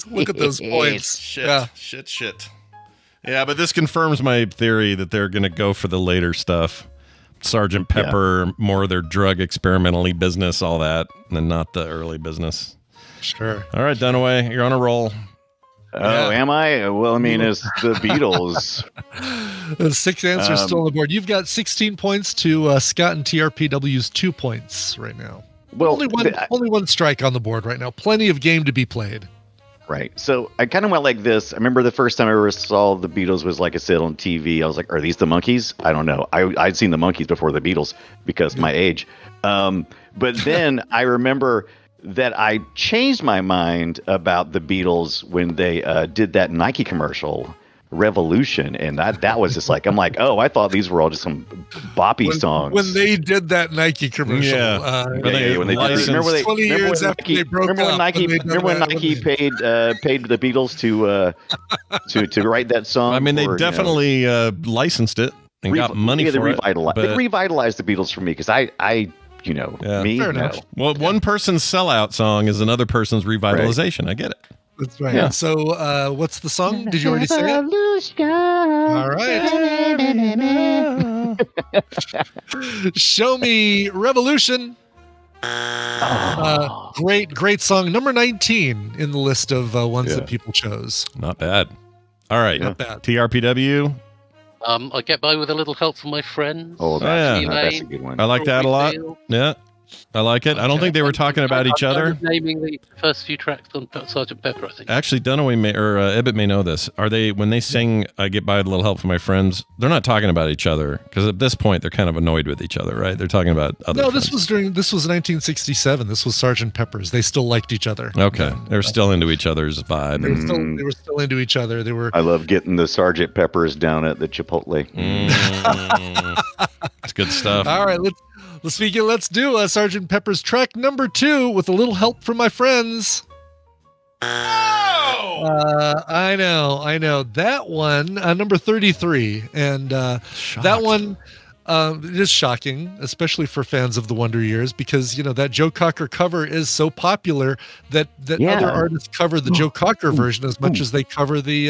Look at those points. Shit. Yeah, but this confirms my theory that they're going to go for the later stuff. Sergeant Pepper, more of their drug experimentally business, all that, and not the early business. Sure. All right, Dunaway, you're on a roll. Oh, am I? Well, I mean, it's the Beatles. The 6 answers still on the board. You've got 16 points to Scott and TRPW's 2 points right now. Well, only one strike on the board right now. Plenty of game to be played. Right. So I kind of went like this. I remember the first time I ever saw the Beatles was, like I said, on TV. I was like, are these the Monkees? I don't know. I'd seen the Monkees before the Beatles because my age. But then I remember that I changed my mind about the Beatles when they did that Nike commercial, Revolution, and that was just like, I'm like, oh, I thought these were all just some boppy songs. When they did that Nike commercial, when they did, remember when 20 years after they broke up. Remember when Nike paid the Beatles to write that song? I mean, they definitely licensed it and got money for it. They revitalized the Beatles for me because me. Fair enough. Well, one person's sellout song is another person's revitalization. Right. I get it. That's right. Yeah. So, what's the song? Did you already say it? All right. Show me Revolution. Great song. Number 19 in the list of ones that people chose. Not bad. All right. Not bad. TRPW. I get by with a little help from my friends. Oh, that's a good one. I like that a lot. Yeah. I like it. I don't think they were talking about each other. Naming the first few tracks on Sgt. Pepper, I think. Actually, Dunaway Ebbett may know this. Are they, when they sing "I Get By with a Little Help from My Friends"? They're not talking about each other because at this point they're kind of annoyed with each other, right? They're talking about other. No, friends. this was 1967. This was Sgt. Pepper's. They still liked each other. Okay, they were still into each other's vibe. They were still into each other. They were. I love getting the Sgt. Peppers down at the Chipotle. It's good stuff. All right, let's begin. Let's do Sgt. Pepper's track number 2 with a little help from my friends. I know that one, number 33, and that one it is shocking, especially for fans of the Wonder Years, because that Joe Cocker cover is so popular that other artists cover the Joe Cocker version as much as they cover the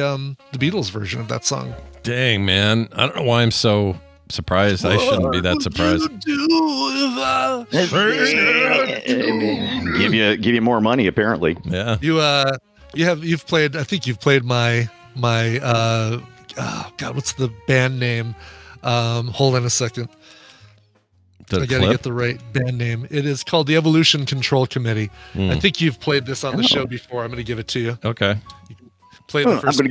Beatles version of that song. Dang, man, I don't know why I'm so surprised. I shouldn't be that surprised. Give you more money, apparently. Yeah. You've played. I think you've played my. Oh God, what's the band name? Hold on a second. I gotta get the right band name. It is called the Evolution Control Committee. I think you've played this on the show before. I'm gonna give it to you. Okay. Play the first. I'm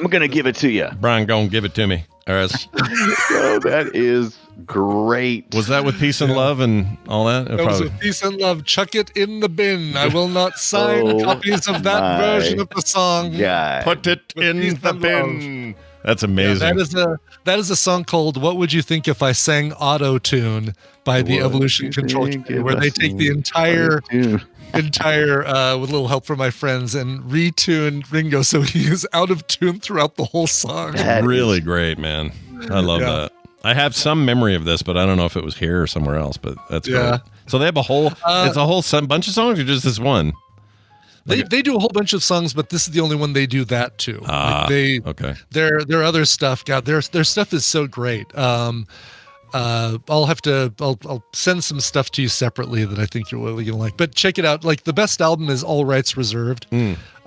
gonna give it to you. Brian, go and give it to me. All right. Oh, that is great. Was that with Peace and Love and all that? That was with Peace and Love. Chuck it in the bin. I will not sign copies of that version of the song. Yeah. Put it in the bin. That's amazing. Yeah, that is a song called "What Would You Think If I Sang Auto Tune" by the Evolution Control Committee, where they take the entire with a little help from my friends and retune Ringo so he is out of tune throughout the whole song. That's really great, man. I love that. I have some memory of this, but I don't know if it was here or somewhere else, but that's great. So they have a whole it's a whole bunch of songs or just this one? They do a whole bunch of songs, but this is the only one they do that to. Okay. Their other stuff, God, their stuff is so great. I'll send some stuff to you separately that I think you're really gonna like. But check it out. Like, the best album is All Rights Reserved,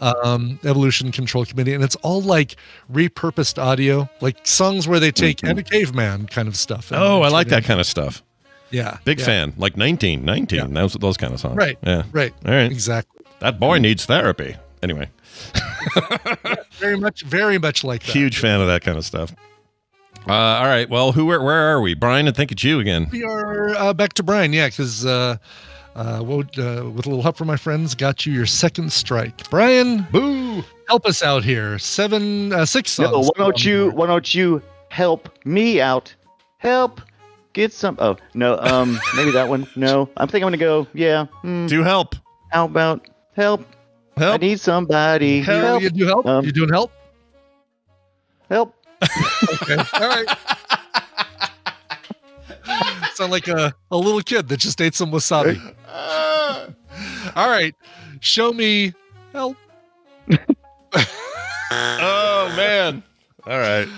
Evolution Control Committee, and it's all like repurposed audio, like songs where they take and a caveman kind of stuff. Oh, I like that kind of stuff. Yeah, big fan. Like 1919. Yeah. Those kind of songs. Right. Yeah. Right. All right. Exactly. That boy needs therapy. Anyway. Very much like that. Huge fan of that kind of stuff. All right. Well, where are we? Brian, I think it's you again. We are back to Brian, because with a little help from my friends, got you your second strike. Brian, boo! Help us out here. 6 songs. No, why don't you help me out? Help get some. Oh no, maybe that one. No, I think I'm gonna go. Yeah. Do help. How about help? I need somebody. Help. You do help. You doing help? Help. Okay. All right. Sound like a little kid that just ate some wasabi. All right. Show me help. Oh, man. All right.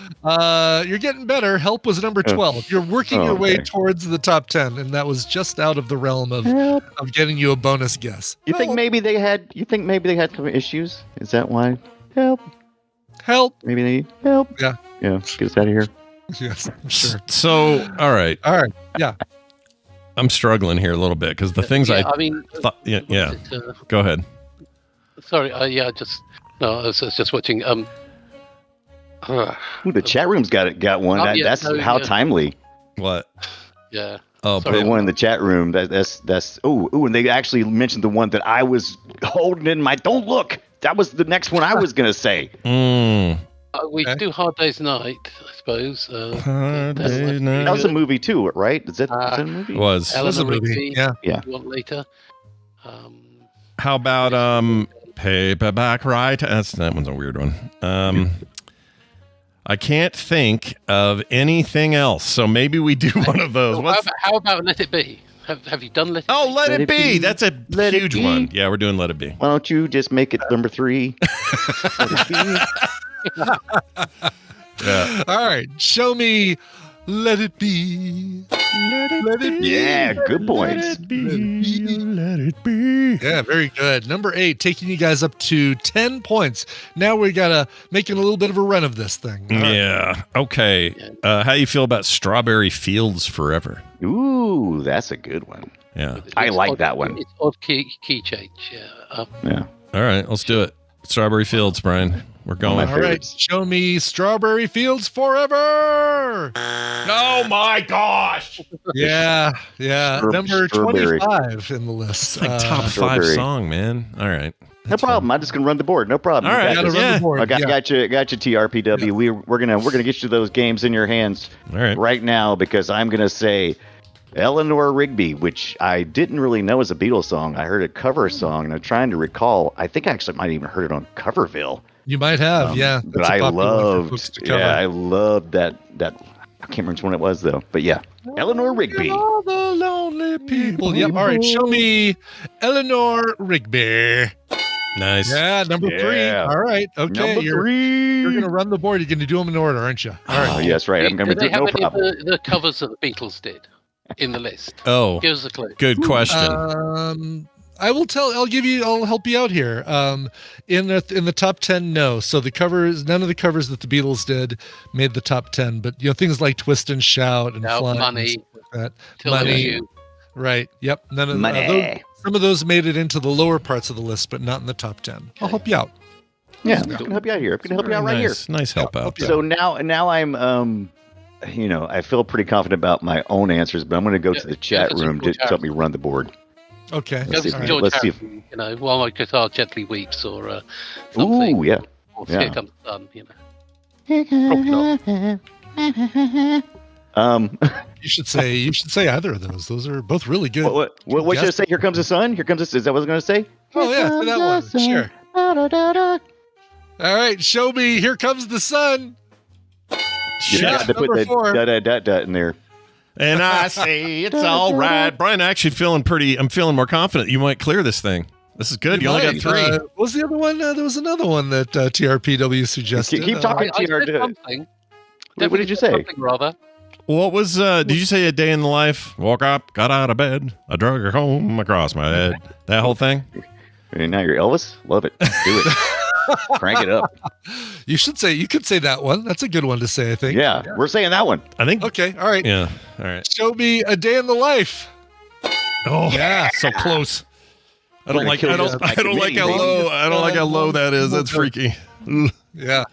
You're getting better. Help was number 12. You're working your way towards the top 10, and that was just out of the realm of getting you a bonus guess. You think maybe they had some issues? Is that why? Help. Maybe they need help. Yeah. Yeah. Get us out of here. Yes, I'm sure. So, all right. Yeah. I'm struggling here a little bit because the things I thought. Yeah. Go ahead. Sorry. I was just watching. Ooh, the chat room's got one. How timely. What? Yeah. Oh, put one in the chat room. That's. Oh, and they actually mentioned the one that I was holding in my. Don't look. That was the next one I was gonna say. We do Hard Day's Night, I suppose. Hard Day's Night. That was a movie too, right? Is that a movie? Was. It was a movie. Yeah. You want later. How about Paperback Right? That one's a weird one. I can't think of anything else, so maybe we do one of those. How about Let It Be? Have you done Let It Be? Oh, Let It Be. That's a huge one. Yeah, we're doing Let It Be. Why don't you just make it number 3? Yeah. All right. Show me Let It Be. Let it be. Yeah, good points. Let it be. Yeah, very good. Number 8, taking you guys up to 10 points. Now we gotta making a little bit of a run of this thing. All yeah. right. Okay. How you feel about Strawberry Fields Forever? Ooh, that's a good one. Yeah. I like that one. It's odd key change. Yeah. All right, let's do it. Strawberry Fields, Brian. We're going. All right, show me Strawberry Fields Forever. Oh my gosh. Yeah. Number 25 in the list. It's like top 5 song, man. All right. No problem. I'm just gonna run the board. No problem. All right. I got you, TRPW. Yeah. We're gonna get you those games in your hands right now because I'm gonna say Eleanor Rigby, which I didn't really know as a Beatles song. I heard a cover song, and I'm trying to recall. I think I actually might have even heard it on Coverville. You might have, yeah. But I loved that. I can't remember which one it was though. But yeah, Eleanor Rigby. All the lonely people. Yep. All right, show me Eleanor Rigby. Nice. Yeah, number 3. All right. Okay. Number 3. You're gonna run the board. You're gonna do them in order, aren't you? All right. Oh, yes, right. I'm gonna do no problem. The covers that the Beatles did in the list? Oh, give us a clue. Good question. I'll help you out here. In the top 10, no. So none of the covers that the Beatles did made the top 10, but things like Twist and Shout and Fly, Money, like that. Money, right? Yep. None of Money. Some of those made it into the lower parts of the list, but not in the top 10. I'll help you out. Yeah, I'm gonna help you out here. I'm gonna help you out right here. Nice help out. So now I'm I feel pretty confident about my own answers, but I'm going to go to the chat room to help me run the board. Okay. Let's see. While my guitar gently weeps, or something. Ooh, yeah. Or Here Comes the Sun. You should say either of those. Those are both really good. What should I say? Here Comes the Sun. Is that what I was going to say? Oh yeah, say that one. Sure. All right, show me Here Comes the Sun. You got to put the in there. And I say it's all right. Brian, I'm feeling more confident you might clear this thing. This is good. You only got 3. What was the other one? There was another one that TRPW suggested. Keep talking, TRPW. What did you say? Rather. What was, did you say A Day in the Life? Woke up, got out of bed, I drug her home across my head. That whole thing? And now you're Elvis? Love it. Do it. Crank it up. You could say that one. That's a good one to say, I think. Yeah, we're saying that one. I think. Okay, all right. Yeah, all right. Show me A Day in the Life. Oh, yeah, so close. I don't like how low that is. That's freaky. Yeah.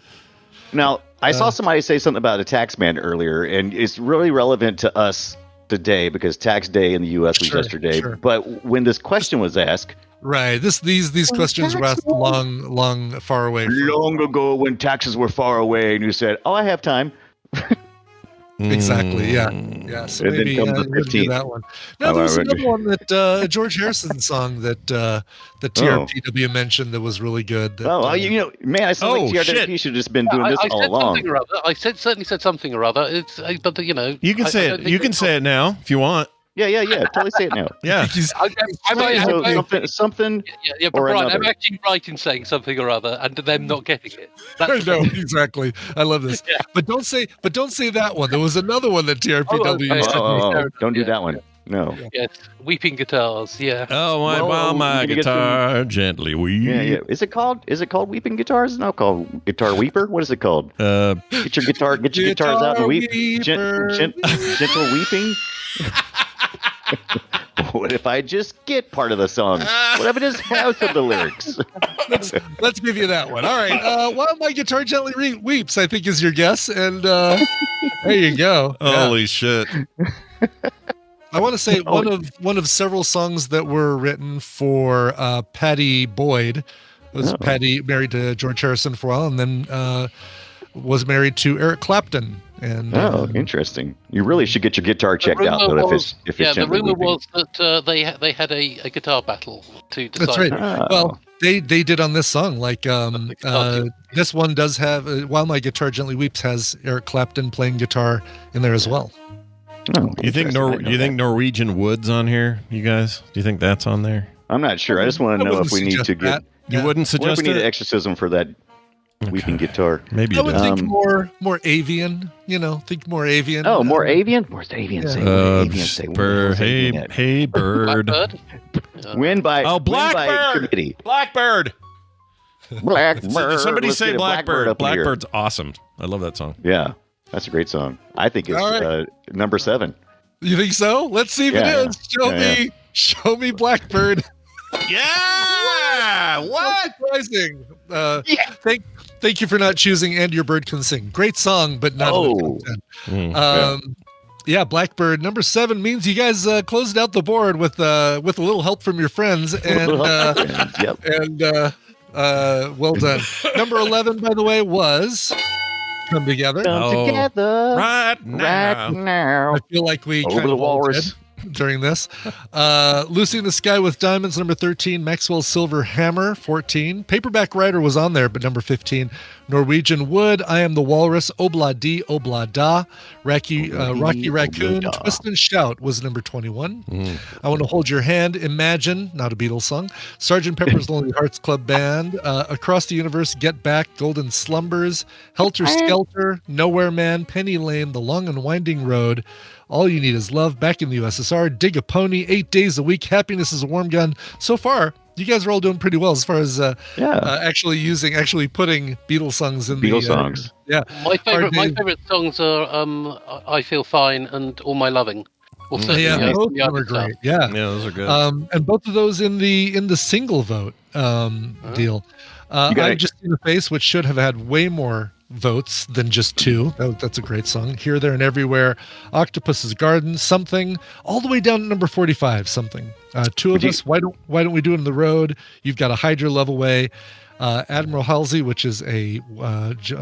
Now, I saw somebody say something about a tax man earlier, and it's really relevant to us today because tax day in the U.S. was yesterday. Sure. But when this question was asked, right, these questions were asked long, far away. Long ago, when taxes were far away, and you said, "Oh, I have time." Exactly. Yeah. So and maybe then comes the 15th. That one. Now there was another one that George Harrison song that TRPW mentioned that was really good. Man, I saw like TRPW should have just been doing this all along. I certainly said something or other. But you can say it. You can say it now if you want. Yeah. Totally say it now. Yeah. Something. Yeah, but Brian, I'm actually right in saying something or other, and them not getting it. No, exactly. I love this. Yeah. But don't say that one. There was another one that TRPW. Don't do that one. No. Yes, weeping guitars. Yeah. Oh, while my guitar gently weeps. Yeah. Is it called weeping guitars? It's not called guitar weeper. What is it called? Get your guitars out and weep. Gentle weeping. What if I just get part of the song? What if I just have some of the lyrics? Let's give you that one. All right. While my guitar gently weeps, I think is your guess, and there you go. Holy shit! I want to say one of several songs that were written for Patty Boyd. Was Patty married to George Harrison for a while, and then was married to Eric Clapton. And interesting. You really should get your guitar checked out, though. The rumor was that they had a guitar battle to decide. That's right. Well, they did on this song. Like this one does have "While My Guitar Gently Weeps" has Eric Clapton playing guitar in there as well. You think Norwegian Wood's on here, you guys? Do you think that's on there? I'm not sure. I just want to know if we need to get. You wouldn't suggest if we need it? an exorcism for that weeping guitar. Maybe I would think more avian. Think more avian. Oh, more avian. Where's avian say? Hey, bird. Win by Blackbird. committee. Blackbird. Blackbird. Somebody Let's say get a Blackbird. up in here. Blackbird's awesome. I love that song. Yeah, that's a great song. I think it's right. number 7. You think so? Let's see if it is. Show me Blackbird. Yeah. What? Surprising. Thank you for not choosing "And Your Bird Can Sing." Great song, but not. Blackbird number 7 means you guys closed out the board with a little help from your friends, and well done. Number 11, by the way, was "Come Together." Right now. I feel like we Over the walrus during this. "Lucy in the Sky with Diamonds," number 13. "Maxwell's Silver Hammer," 14. "Paperback Writer" was on there, but number 15. "Norwegian Wood," "I Am the Walrus," "Obla Di Obla Da," Rocky Raccoon, "Twist and Shout" was number 21. "I Want to Hold Your Hand," "Imagine," not a Beatles song. "Sergeant Pepper's Lonely Hearts Club Band," "Across the Universe," "Get Back," "Golden Slumbers," "Helter Skelter," "Nowhere Man," "Penny Lane," "The Long and Winding Road," "All You Need Is Love," "Back in the USSR," "Dig a Pony," "8 Days a Week," "Happiness is a Warm Gun." So far, you guys are all doing pretty well as far as actually putting Beatles songs in Beatles songs. Yeah, my favorite songs are "I Feel Fine" and "All My Loving." Both of them are great. Yeah, those are good. And both of those in the single vote deal. I've just seen a face which should have had way more votes than just 2. That's a great song. "Here, There, and Everywhere," "Octopus's Garden," "Something," all the way down to number 45. "Something." "Two of Us," why don't we do it on the road? "You've Got a Hydra Love Away," "Admiral Halsey," which is a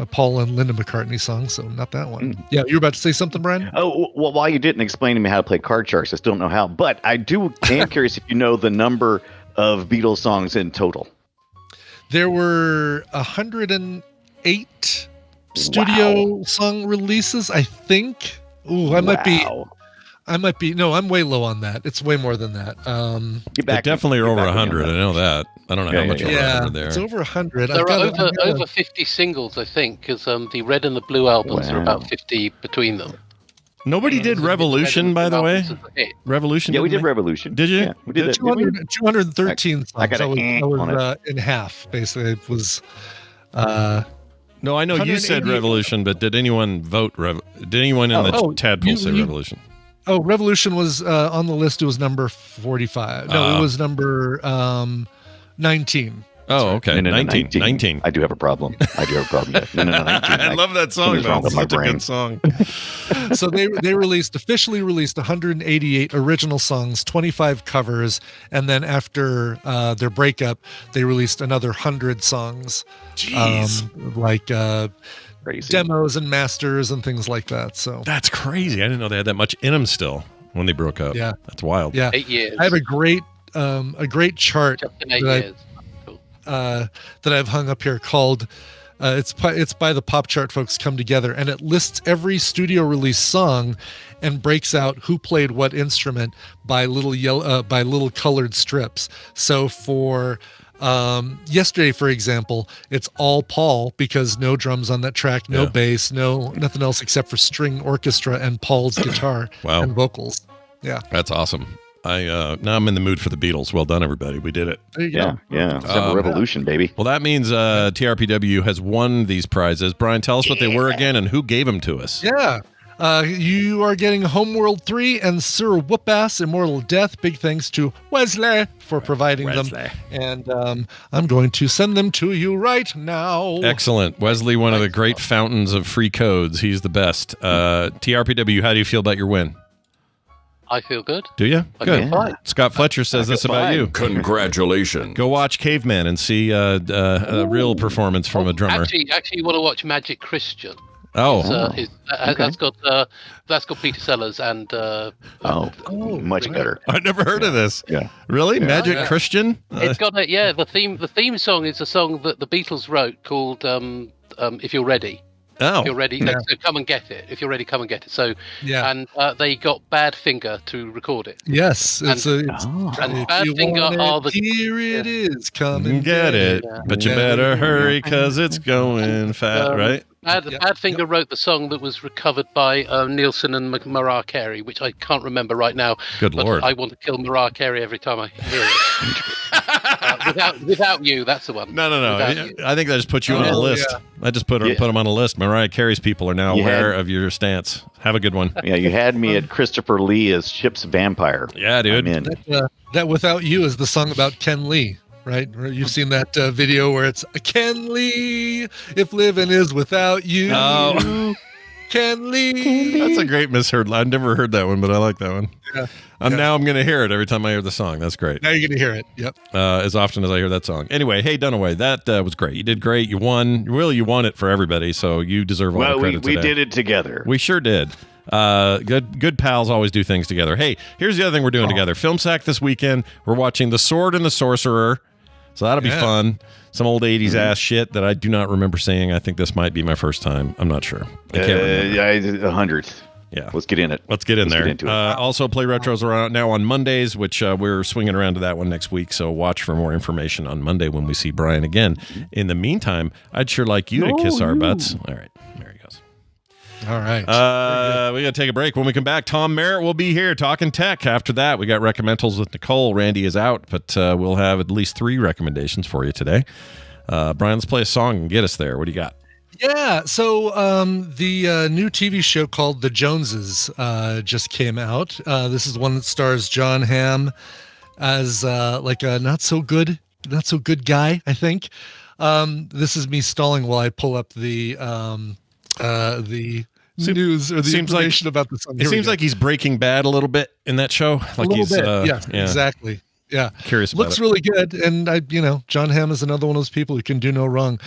Paul and Linda McCartney song, so not that one. Yeah, you're about to say something, Brian? Oh, well, while you didn't explain to me how to play card sharks, I still don't know how, but I am curious if you know the number of Beatles songs in total. There were 108 studio song releases, I think. Ooh, I might be. No, I'm way low on that. It's way more than that. They definitely are over 100. I know that. I don't know how much over 100 there. It's over 100. There are over 50 singles, I think, because the Red and the Blue albums are about 50 between them. Nobody did Revolution, by the way. Revolution. Yeah, we did Revolution. Did you? Yeah, we did 213 songs. I got an that was in half, basically. It was. No, I know you said Revolution, but did anyone vote? Did anyone in the tadpole say Revolution? Oh, Revolution was on the list. It was number 45. No, it was number 19. Oh, okay. No, 19. I do have a problem. No, 19. I love that song. That's such a good song. So they officially released 188 original songs, 25 covers, and then after their breakup, they released another 100 songs. Jeez. Crazy. Demos and masters and things like that. So that's crazy. I didn't know they had that much in them still when they broke up. Yeah, that's wild. Yeah, 8 years. I have a great chart Just in 8 years. that I've hung up here called it's by the Pop Chart folks come together, and it lists every studio release song and breaks out who played what instrument by little colored strips. So for yesterday, for example, it's all Paul because no drums on that track, no bass, nothing else except for string orchestra and Paul's guitar and vocals. Yeah, that's awesome. Now I'm in the mood for the Beatles. Well done, everybody. We did it. There you go. Yeah. Revolution, baby. Well, that means TRPW has won these prizes. Brian, tell us what they were again and who gave them to us. Yeah. You are getting Homeworld 3 and Sir Whompass Immortal Death. Big thanks to Wesley for providing them. And I'm going to send them to you right now. Excellent. Wesley, one of the great fountains of free codes. He's the best. TRPW, how do you feel about your win? I feel good. Do you? I Good. feel fine. Scott Fletcher says this about you. Congratulations. Go watch Caveman and see a real performance from a drummer. Actually, you want to watch Magic Christian. Oh, that's got Peter Sellers and much better. I've never heard of this. Yeah, really, Magic Christian. It's got the theme song is a song that the Beatles wrote called "If You're Ready." If you're ready, so come and get it. If you're ready, come and get it. So, and they got Badfinger to record it. Yes, and Badfinger are the. Here it is, come and get it. But you better hurry because it's going fast, right? Badfinger wrote the song that was recovered by Nielsen and Mariah Carey, which I can't remember right now. Good Lord. I want to kill Mariah Carey every time I hear it. Without you, that's the one. No. I think that just put you on the list. Yeah. I just put them on a list. Mariah Carey's people are now aware of your stance. Have a good one. Yeah, you had me at Christopher Lee as Chip's vampire. Yeah, dude. That Without You is the song about Ken Lee. Right? You've seen that video where it's Ken Lee, if living is without you. Oh. Ken Lee. That's a great misheard. I've never heard that one, but I like that one. Yeah. Now I'm going to hear it every time I hear the song. That's great. Now you're going to hear it. Yep. As often as I hear that song. Anyway, hey, Dunaway, that was great. You did great. You won. Really, you won it for everybody, so you deserve all the credit we today. did it together. We sure did. Good pals always do things together. Hey, here's the other thing we're doing together. Film Sack this weekend. We're watching The Sword and the Sorcerer. So that'll be fun. Some old 80s ass shit that I do not remember seeing. I think this might be my first time. I'm not sure. I can't remember. 100. Yeah. Let's get in it. Let's get in there. Get into it. Also, Play Retros are out now on Mondays, which we're swinging around to that one next week. So watch for more information on Monday when we see Brian again. In the meantime, I'd sure like you to kiss our butts. All right. There he goes. All right. We got to take a break. When we come back, Tom Merritt will be here talking tech. After that, we got recommendals with Nicole. Randy is out, but we'll have at least 3 recommendations for you today. Brian, let's play a song and get us there. What do you got? Yeah, so the new TV show called The Joneses just came out. This is one that stars John Hamm as like a not so good guy, I think. This is me stalling while I pull up the news or the information about the song. It seems like he's Breaking Bad a little bit in that show. Like he's exactly. Yeah, curious about looks it. really good, and John Hamm is another one of those people who can do no wrong.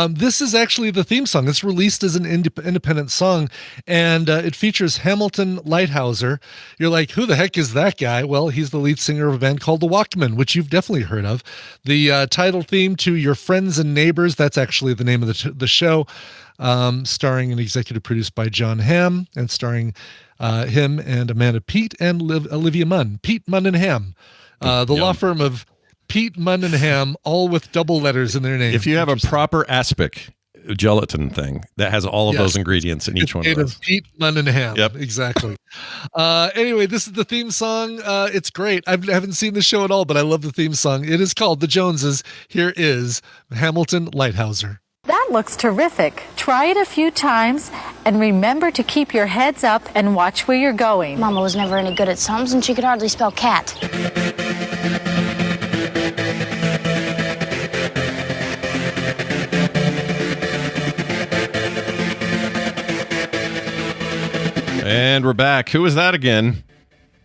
This is actually the theme song. It's released as an independent song, and it features Hamilton Lighthouser. You're like, who the heck is that guy? Well, he's the lead singer of a band called The Walkmen, which you've definitely heard of. The title theme to Your Friends and Neighbors. That's actually the name of the show. Starring and executive produced by John Hamm, and starring him and Amanda Peet and Olivia Munn. Peet, Munn, and Hamm. The law firm of Peet, Munn, and Hamm, all with double letters in their name. If you have a proper aspic gelatin thing that has all of those ingredients in each one of those. Peet, Munn, and Hamm. Yep. Exactly. Anyway, this is the theme song. It's great. I haven't seen the show at all, but I love the theme song. It is called The Joneses. Here is Hamilton Lighthouser. That looks terrific. Try it a few times and remember to keep your heads up and watch where you're going. Mama was never any good at sums and she could hardly spell cat. And we're back. Who was that again?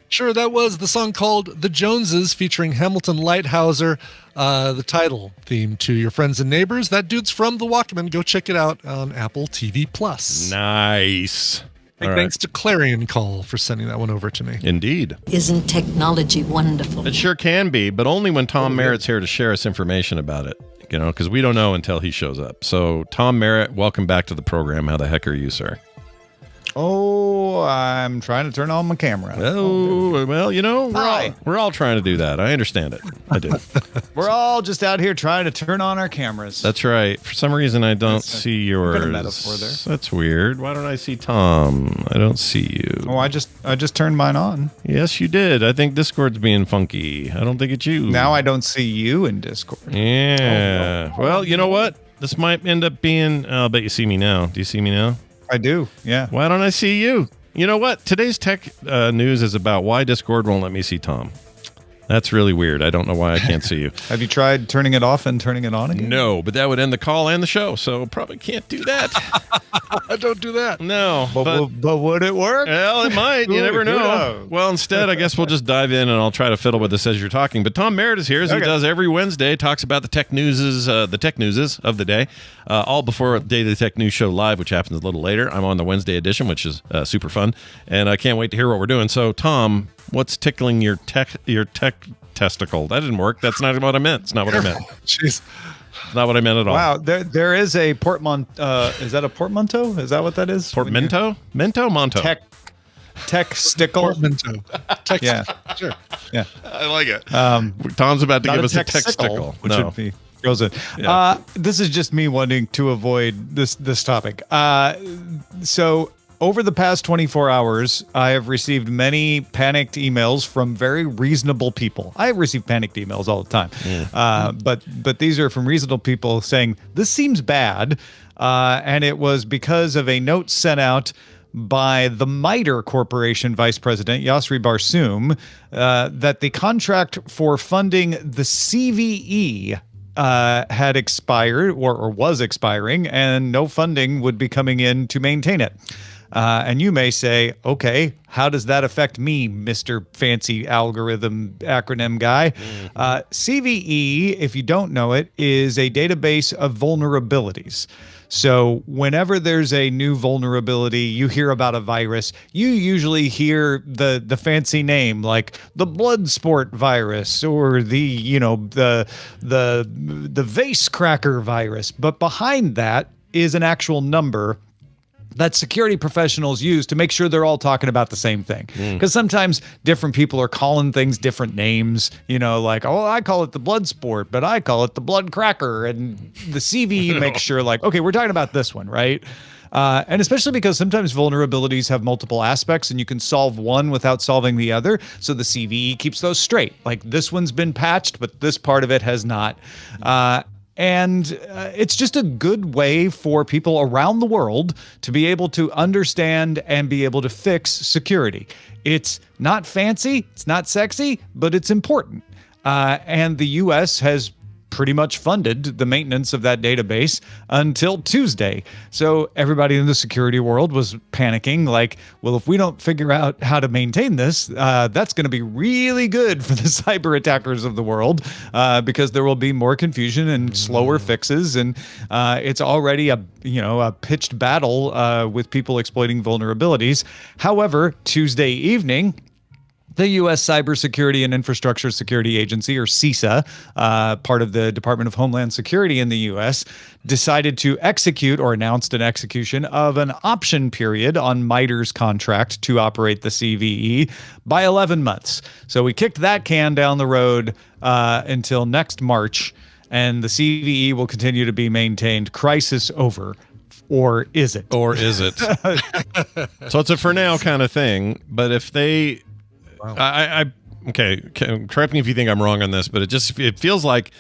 Sure, that was the song called The Joneses featuring Hamilton Lighthouser, the title theme to Your Friends and Neighbors. That dude's from The Walkmen. Go check it out on Apple TV+. Nice. Thanks to Clarion Call for sending that one over to me. Indeed. Isn't technology wonderful? It sure can be, but only when Tom Merritt's here to share us information about it, because we don't know until he shows up. So, Tom Merritt, welcome back to the program. How the heck are you, sir? Oh, I'm trying to turn on my camera. Oh, well, we're all trying to do that. I understand it. I do. We're all just out here trying to turn on our cameras. That's right. For some reason, I don't see yours. Bit of metaphor there. That's weird. Why don't I see Tom? I don't see you. Oh, I just turned mine on. Yes, you did. I think Discord's being funky. I don't think it's you. Now I don't see you in Discord. Yeah. Oh, no. Well, you know what? This might end up being... I'll bet you see me now. Do you see me now? I do, yeah. Why don't I see you? You know what? Today's tech news is about why Discord won't let me see Tom. That's really weird. I don't know why I can't see you. Have you tried turning it off and turning it on again? No, but that would end the call and the show, so probably can't do that. Don't do that. No. But would it work? Well, it might. You never know. Well, instead, I guess we'll just dive in and I'll try to fiddle with this as you're talking. But Tom Merritt is here, as he does every Wednesday, talks about the tech newses of the day, all before Daily Tech News Show Live, which happens a little later. I'm on the Wednesday edition, which is super fun, and I can't wait to hear what we're doing. So, Tom, what's tickling your tech testicle? That didn't work. That's not what I meant. It's not what I meant. Jeez. It's not what I meant at all. Wow, there is a is that a portmanteau? Is that what that is? Portmanteau? Mento? Monto? Tech stickle. Portmanteau. Yeah. Sure. Yeah. I like it. Tom's about to Not give a us a texticle. which would be frozen. Yeah. This is just me wanting to avoid this topic. So over the past 24 hours, I have received many panicked emails from very reasonable people. I receive panicked emails all the time, but these are from reasonable people saying this seems bad, and it was because of a note sent out by the MITRE Corporation Vice President Yasri Barsoom that the contract for funding the CVE had expired or was expiring, and no funding would be coming in to maintain it. And you may say, okay, how does that affect me, Mr. Fancy Algorithm Acronym Guy? CVE, if you don't know it, is a database of vulnerabilities. So whenever there's a new vulnerability, you hear about a virus, you usually hear the fancy name like the Bloodsport virus or the vase cracker virus. But behind that is an actual number that security professionals use to make sure they're all talking about the same thing. Because sometimes different people are calling things different names, like, oh, I call it the Bloodsport, but I call it the Blood Cracker. And the CVE makes sure, like, okay, we're talking about this one, right? And especially because sometimes vulnerabilities have multiple aspects and you can solve one without solving the other. So the CVE keeps those straight. Like, this one's been patched, but this part of it has not. And it's just a good way for people around the world to be able to understand and be able to fix security. It's not fancy, it's not sexy, but it's important. And the U.S. has pretty much funded the maintenance of that database until Tuesday. So everybody in the security world was panicking like, well, if we don't figure out how to maintain this, that's going to be really good for the cyber attackers of the world, because there will be more confusion and slower fixes. And it's already a pitched battle with people exploiting vulnerabilities. However, Tuesday evening, the U.S. Cybersecurity and Infrastructure Security Agency, or CISA, part of the Department of Homeland Security in the U.S., decided to execute or announced an execution of an option period on MITRE's contract to operate the CVE by 11 months. So we kicked that can down the road until next March, and the CVE will continue to be maintained. Crisis over. Or is it? Or is it? So it's a for now kind of thing. But if they... Wow. Okay, correct me if you think I'm wrong on this, but it feels like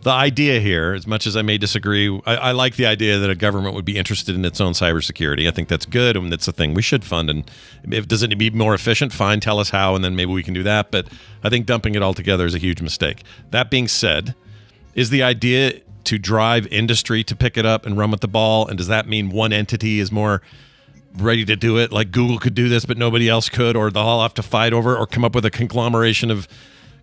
the idea here, as much as I may disagree, I like the idea that a government would be interested in its own cybersecurity. I think that's good, and that's a thing we should fund. And if does it need to be more efficient, fine, tell us how, and then maybe we can do that. But I think dumping it all together is a huge mistake. That being said, is the idea to drive industry to pick it up and run with the ball? And does that mean one entity is more ready to do it, like Google could do this but nobody else could, or they'll all have to fight over or come up with a conglomeration of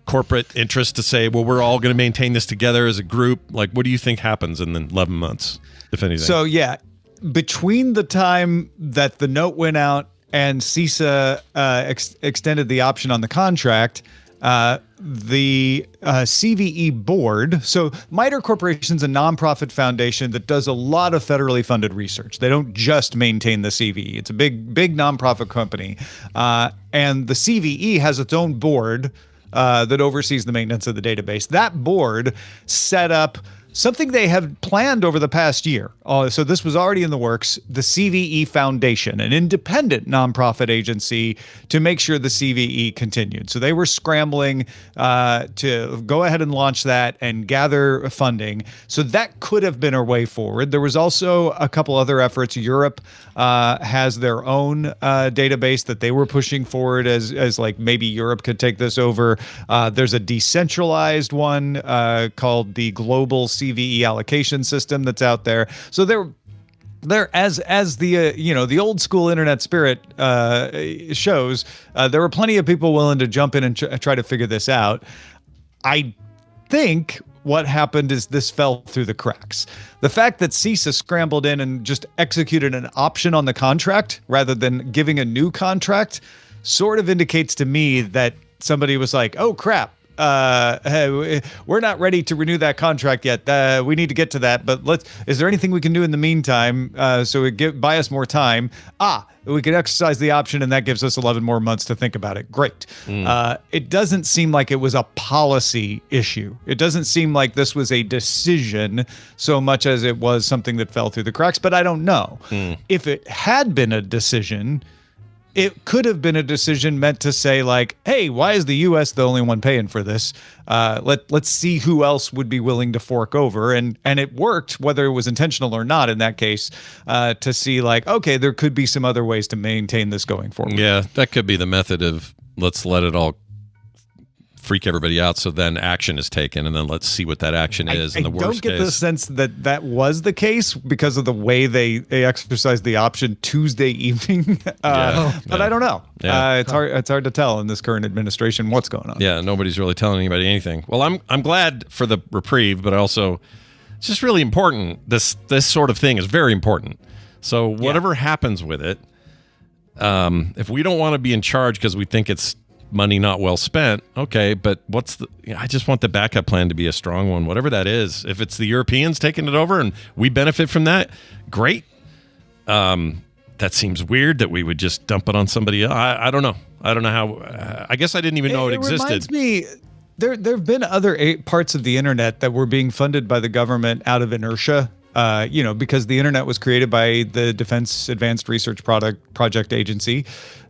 corporate interests to say, well, we're all going to maintain this together as a group? Like, what do you think happens in the 11 months, if anything? So yeah, between the time that the note went out and CISA extended the option on the contract, the CVE board. So MITRE Corporation's a nonprofit foundation that does a lot of federally funded research. They don't just maintain the CVE. It's a big nonprofit company. And the CVE has its own board that oversees the maintenance of the database. That board set up something they have planned over the past year. So this was already in the works, the CVE Foundation, an independent nonprofit agency to make sure the CVE continued. So they were scrambling to go ahead and launch that and gather funding. So that could have been a way forward. There was also a couple other efforts. Europe has their own database that they were pushing forward as like maybe Europe could take this over. There's a decentralized one called the Global CVE Allocation System that's out there. So there, as the the old school internet spirit shows, there were plenty of people willing to jump in and try to figure this out. I think what happened is this fell through the cracks. The fact that CISA scrambled in and just executed an option on the contract rather than giving a new contract sort of indicates to me that somebody was like, oh crap, we're not ready to renew that contract yet. We need to get to that, but is there anything we can do in the meantime so it buy us more time? We can exercise the option, and that gives us 11 more months to think about it. Great. It doesn't seem like it was a policy issue. It doesn't seem like this was a decision so much as it was something that fell through the cracks, but I don't know. If it had been a decision, it could have been a decision meant to say, like, hey, why is the U.S. the only one paying for this? Let's see who else would be willing to fork over. And it worked, whether it was intentional or not in that case, to see, like, okay, there could be some other ways to maintain this going forward. Yeah, that could be the method of let's let it all freak everybody out, so then action is taken, and then let's see what that action is in the worst case. I don't get the sense that was the case because of the way they exercised the option Tuesday evening. But I don't know. It's hard to tell in this current administration what's going on. Yeah, nobody's really telling anybody anything. Well, I'm glad for the reprieve, but also it's just really important. This sort of thing is very important. So whatever happens with it, if we don't want to be in charge because we think it's money not well spent, okay, but I just want the backup plan to be a strong one, whatever that is. If it's the Europeans taking it over and we benefit from that, great. That seems weird that we would just dump it on somebody else. I don't know. I don't know how. I guess I didn't even know it existed. Reminds me, there have been other parts of the internet that were being funded by the government out of inertia. Because the internet was created by the Defense Advanced Research Project Agency.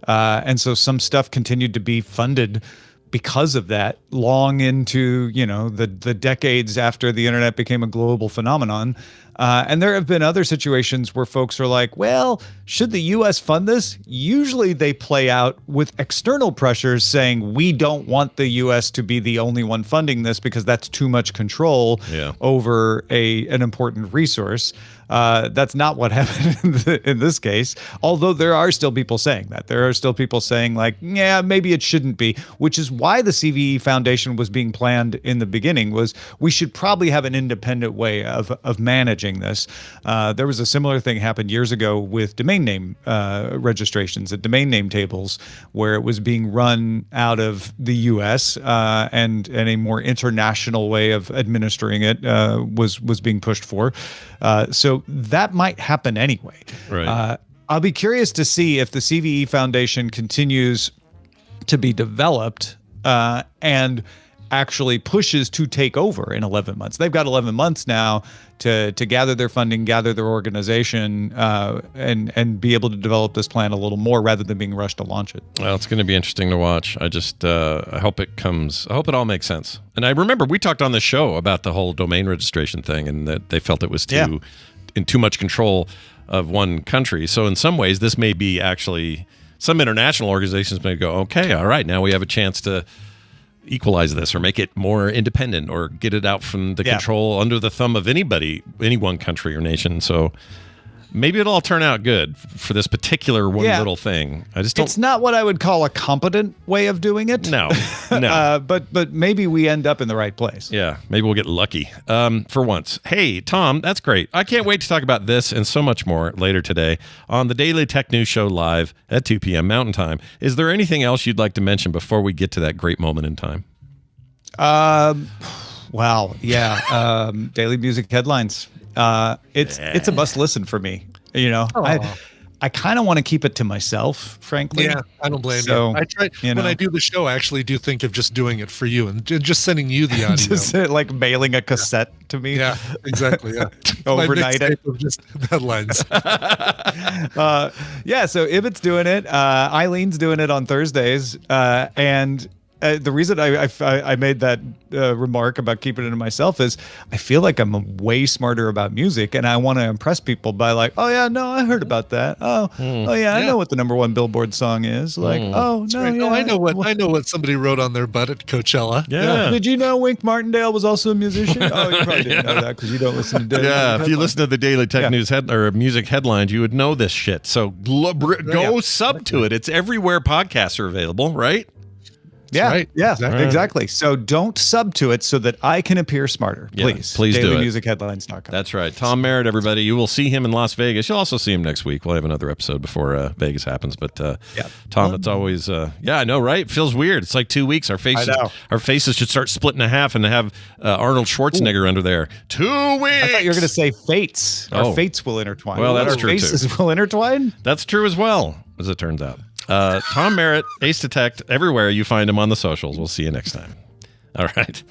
And so some stuff continued to be funded because of that long into, the decades after the internet became a global phenomenon. And there have been other situations where folks are like, well, should the U.S. fund this? Usually they play out with external pressures saying we don't want the U.S. to be the only one funding this because that's too much control over an important resource. That's not what happened in this case, although there are still people saying that. There are still people saying, like, yeah, maybe it shouldn't be, which is why the CVE Foundation was being planned in the beginning, was we should probably have an independent way of managing this. There was a similar thing happened years ago with domain name registrations at domain name tables, where it was being run out of the U.S. And a more international way of administering it was being pushed for. So that might happen anyway. Right. I'll be curious to see if the CVE Foundation continues to be developed and actually pushes to take over in 11 months. They've got 11 months now to gather their funding, gather their organization, and be able to develop this plan a little more rather than being rushed to launch it. Well, it's going to be interesting to watch. I just I hope it all makes sense. And I remember we talked on the show about the whole domain registration thing, and that they felt it was too much control of one country. So in some ways, this may be actually, some international organizations may go, okay, all right, now we have a chance to equalize this or make it more independent or get it out from the control under the thumb of anybody, any one country or nation. So maybe it'll all turn out good for this particular little thing. It's not what I would call a competent way of doing it. No. But maybe we end up in the right place. Yeah, maybe we'll get lucky for once. Hey, Tom, that's great. I can't wait to talk about this and so much more later today on the Daily Tech News Show live at 2 p.m. Mountain Time. Is there anything else you'd like to mention before we get to that great moment in time? Wow. Yeah. Daily music headlines. It's a must listen for me. I kind of want to keep it to myself, frankly. Yeah, I don't blame you. I try when I do the show. I actually do think of just doing it for you and just sending you the audio, just like mailing a cassette to me. Yeah, exactly. Yeah, overnight it. Just headlines. So Ibbott's doing it. Eileen's doing it on Thursdays, and. The reason I made that remark about keeping it to myself is I feel like I'm way smarter about music, and I want to impress people by like, oh yeah, no, I heard about that. Oh yeah, I know what the #1 Billboard song is. Like, oh no, right. I know what somebody wrote on their butt at Coachella. Yeah. Did you know Wink Martindale was also a musician? Oh, you probably didn't know that because you don't listen to Daily. Yeah, if you listen to the Daily Tech News or music headlines, you would know this shit. So go sub to it. It's everywhere podcasts are available, right? right. Yeah, exactly. So don't sub to it so that I can appear smarter. Please. Please do it. DailyMusicHeadlines.com. That's right. Tom Merritt, everybody. You will see him in Las Vegas. You'll also see him next week. We'll have another episode before Vegas happens. But Tom, it's always, I know, right? It feels weird. It's like 2 weeks. Our faces should start splitting in half and have Arnold Schwarzenegger under there. 2 weeks. I thought you were going to say fates. Oh. Our fates will intertwine. Well, that's true, faces will intertwine? That's true as well, as it turns out. Tom Merritt, Ace Detect, everywhere you find him on the socials. We'll see you next time. All right.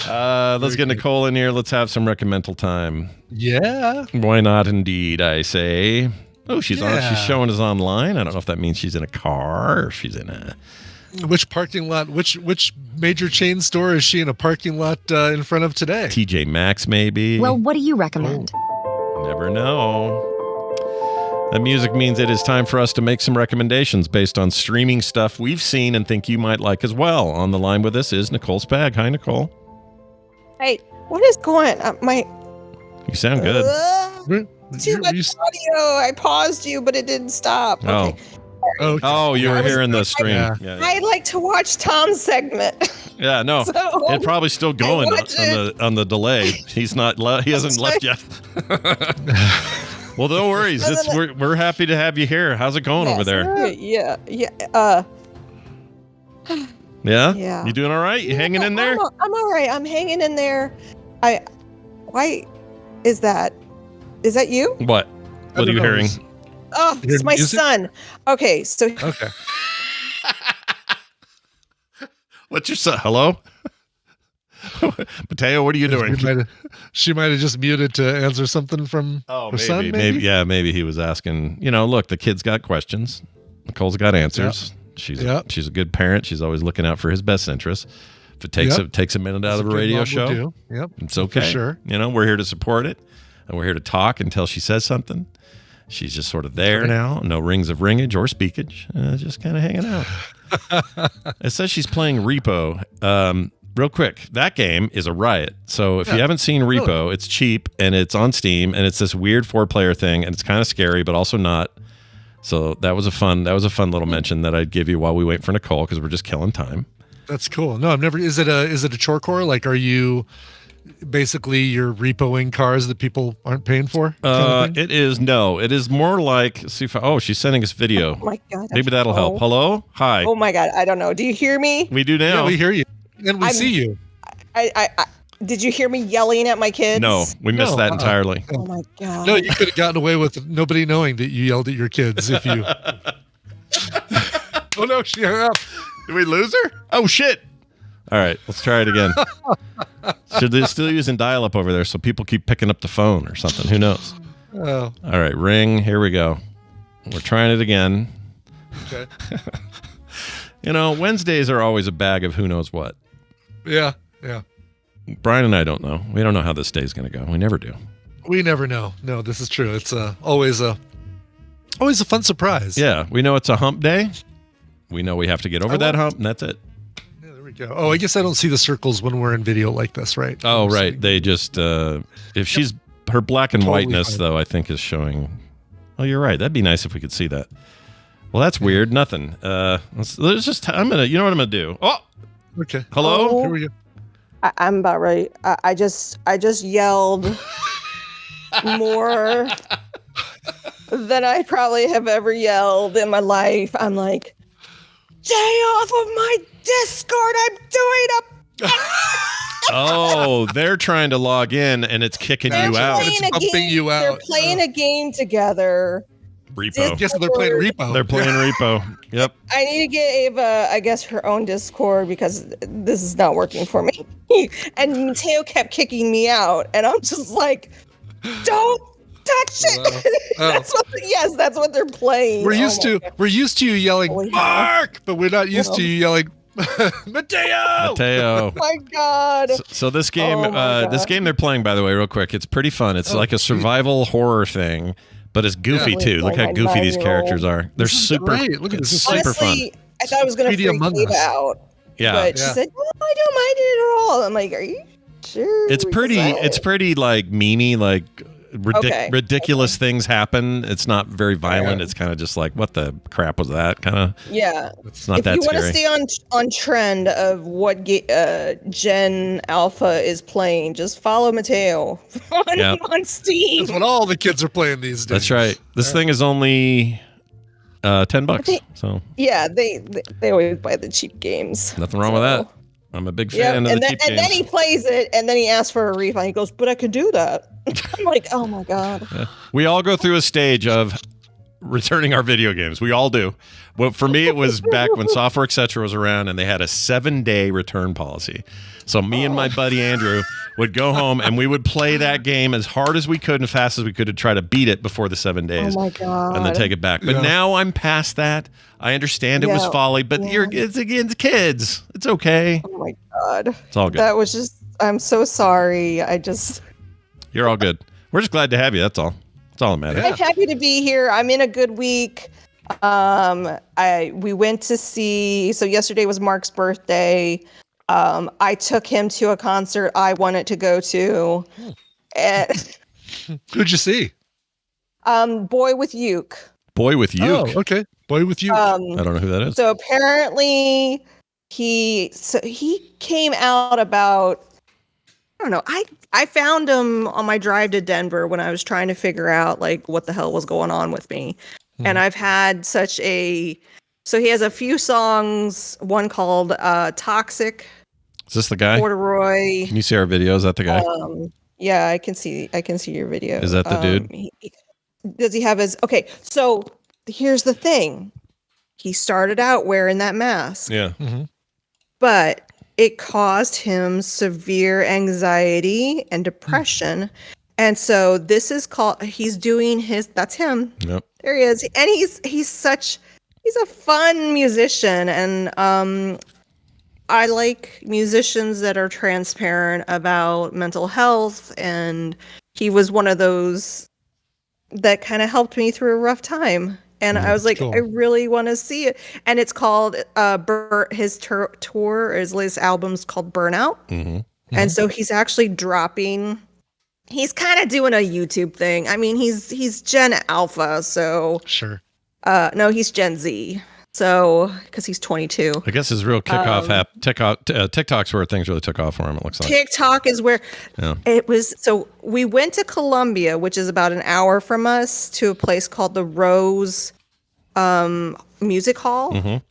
Let's get Nicole in here. Let's have some recommendal time. Yeah. Why not indeed, I say. Oh, she's on. She's showing us online. I don't know if that means she's in a car or she's in a... Which parking lot, which major chain store is she in a parking lot in front of today? TJ Maxx, maybe. Well, what do you recommend? Never know. That music means it is time for us to make some recommendations based on streaming stuff we've seen and think you might like as well. On the line with us is Nicole Spag. Hi, Nicole. Hey, what is going on? You sound good. Too much audio. I paused you, but it didn't stop. Okay. Oh, you were hearing the stream. Yeah. I'd like to watch Tom's segment. Yeah, no, it's probably still going on the delay. He's not. He hasn't left yet. Well, no worries. We're happy to have you here. How's it going over there? Yeah. Yeah. You doing all right? You hanging in there? I'm all right. I'm hanging in there. Why is that? Is that you? What? What are you hearing? Oh, it's my son. Okay, so. Okay. What's your son? Hello? Mateo, what are you doing? She might have just muted to answer something from her son, maybe? Maybe he was asking, look, the kid's got questions. Nicole's got answers. Yep. She's a good parent. She's always looking out for his best interests. If it takes a minute out of a radio show, it's okay. For sure. We're here to support it, and we're here to talk until she says something. She's just sort of there now. No rings of ringage or speakage. Just kind of hanging out. It says she's playing Repo. Real quick, that game is a riot. So if you haven't seen Repo, it's cheap and it's on Steam and it's this weird 4-player thing and it's kind of scary, but also not. So that was a fun little mention that I'd give you while we wait for Nicole because we're just killing time. That's cool. No, I've never. Is it a chore core? Like, are you basically you're repoing cars that people aren't paying for? It is more like. See if she's sending us video. Oh my God. Maybe that'll help. Hello, hi. Oh my God, I don't know. Do you hear me? We do now. Yeah, we hear you. And we see you. I did you hear me yelling at my kids? No, we missed that entirely. Oh my God. No, you could have gotten away with nobody knowing that you yelled at your kids if you. Oh no, she hung up. Did we lose her? Oh shit. All right, let's try it again. So they're still using dial-up over there, so people keep picking up the phone or something. Who knows? Oh. All right, ring. Here we go. We're trying it again. Okay. Wednesdays are always a bag of who knows what. Yeah. Brian and I don't know. We don't know how this day is going to go. We never do. We never know. No, this is true. It's always a fun surprise. Yeah, we know it's a hump day. We know we have to get over that hump, and that's it. Yeah, there we go. Oh, I guess I don't see the circles when we're in video like this, right? Oh, right. They just if she's her black and whiteness though, I think is showing. Oh, you're right. That'd be nice if we could see that. Well, that's weird. Nothing. Let's just. I'm gonna. You know what I'm gonna do? Oh. Okay. Hello. Here we go. I'm about right. I just yelled more than I probably have ever yelled in my life. I'm like, stay off of my Discord. I'm doing Oh, they're trying to log in and it's kicking you out. It's bumping you out. They're playing a game together. Repo. Yes, they're playing Repo. They're playing Repo. Yep. I need to get Ava, I guess, her own Discord because this is not working for me. And Mateo kept kicking me out, and I'm just like, don't touch it. That's what they're playing. We're used to you yelling Mark, but we're not used to you yelling Mateo. Oh my God. So this game, game they're playing, by the way, real quick, it's pretty fun. It's like a survival horror thing. But it's goofy too. Look how goofy these characters are. They're super. Great. Look at this. It's super fun. I thought I was going to freak Eva out. Yeah. But she said, "No, I don't mind it at all." I'm like, "Are you sure?" It's pretty like memey. Like ridiculous things happen. It's not very violent. It's kind of just like, what the crap was that? Kind of. Yeah. It's not if that you want to scary. stay on trend of what Gen Alpha is playing, just follow Mateo on Steam. That's what all the kids are playing these days. That's right. This thing is only $10. So Yeah, they always buy the cheap games. nothing wrong with that. I'm a big fan of and the then, cheap and games. then he plays it, and then he asks for a refund. He goes, "But I could do that." I'm like, "Oh my god!" Yeah. We all go through a stage of returning our video games. We all do. Well, for me, it was back when Software Etc. was around, and they had a 7-day return policy. So me and my buddy Andrew would go home, and we would play that game as hard as we could and fast as we could to try to beat it before the 7 days. Oh my god! And then take it back. But now I'm past that. I understand it was folly, but it's against kids. It's okay. Oh my god! It's all good. That was just. I'm so sorry. You're all good. We're just glad to have you. That's all. That's all that matters. I'm happy to be here. I'm in a good week. We went to see. So yesterday was Mark's birthday. I took him to a concert I wanted to go to. And who'd you see? Boy with Uke. Boy with Uke. Oh, okay. Boy with Uke. I don't know who that is. So apparently he came out about, I don't know. I found him on my drive to Denver when I was trying to figure out like what the hell was going on with me. And I've had so he has a few songs, one called Toxic. Is this the guy? Corduroy. Can you see our video? Is that the guy? Yeah, I can see your video. Is that the dude? Does he have his, okay, so here's the thing. He started out wearing that mask. Yeah. But it caused him severe anxiety and depression. And so this is called, he's doing that's him. Yep. There he is. And he's a fun musician. And I like musicians that are transparent about mental health. And he was one of those that kind of helped me through a rough time. And I was like, cool. I really want to see it. And it's called his tour, his latest album's called Burnout. And so he's actually dropping. He's kind of doing a YouTube thing. I mean, he's Gen Alpha, so sure. No, he's Gen Z. So because he's 22. I guess his real kickoff TikTok's where things really took off for him. It looks like TikTok is where it was. So we went to Columbia, which is about an hour from us, to a place called the Rose Music Hall.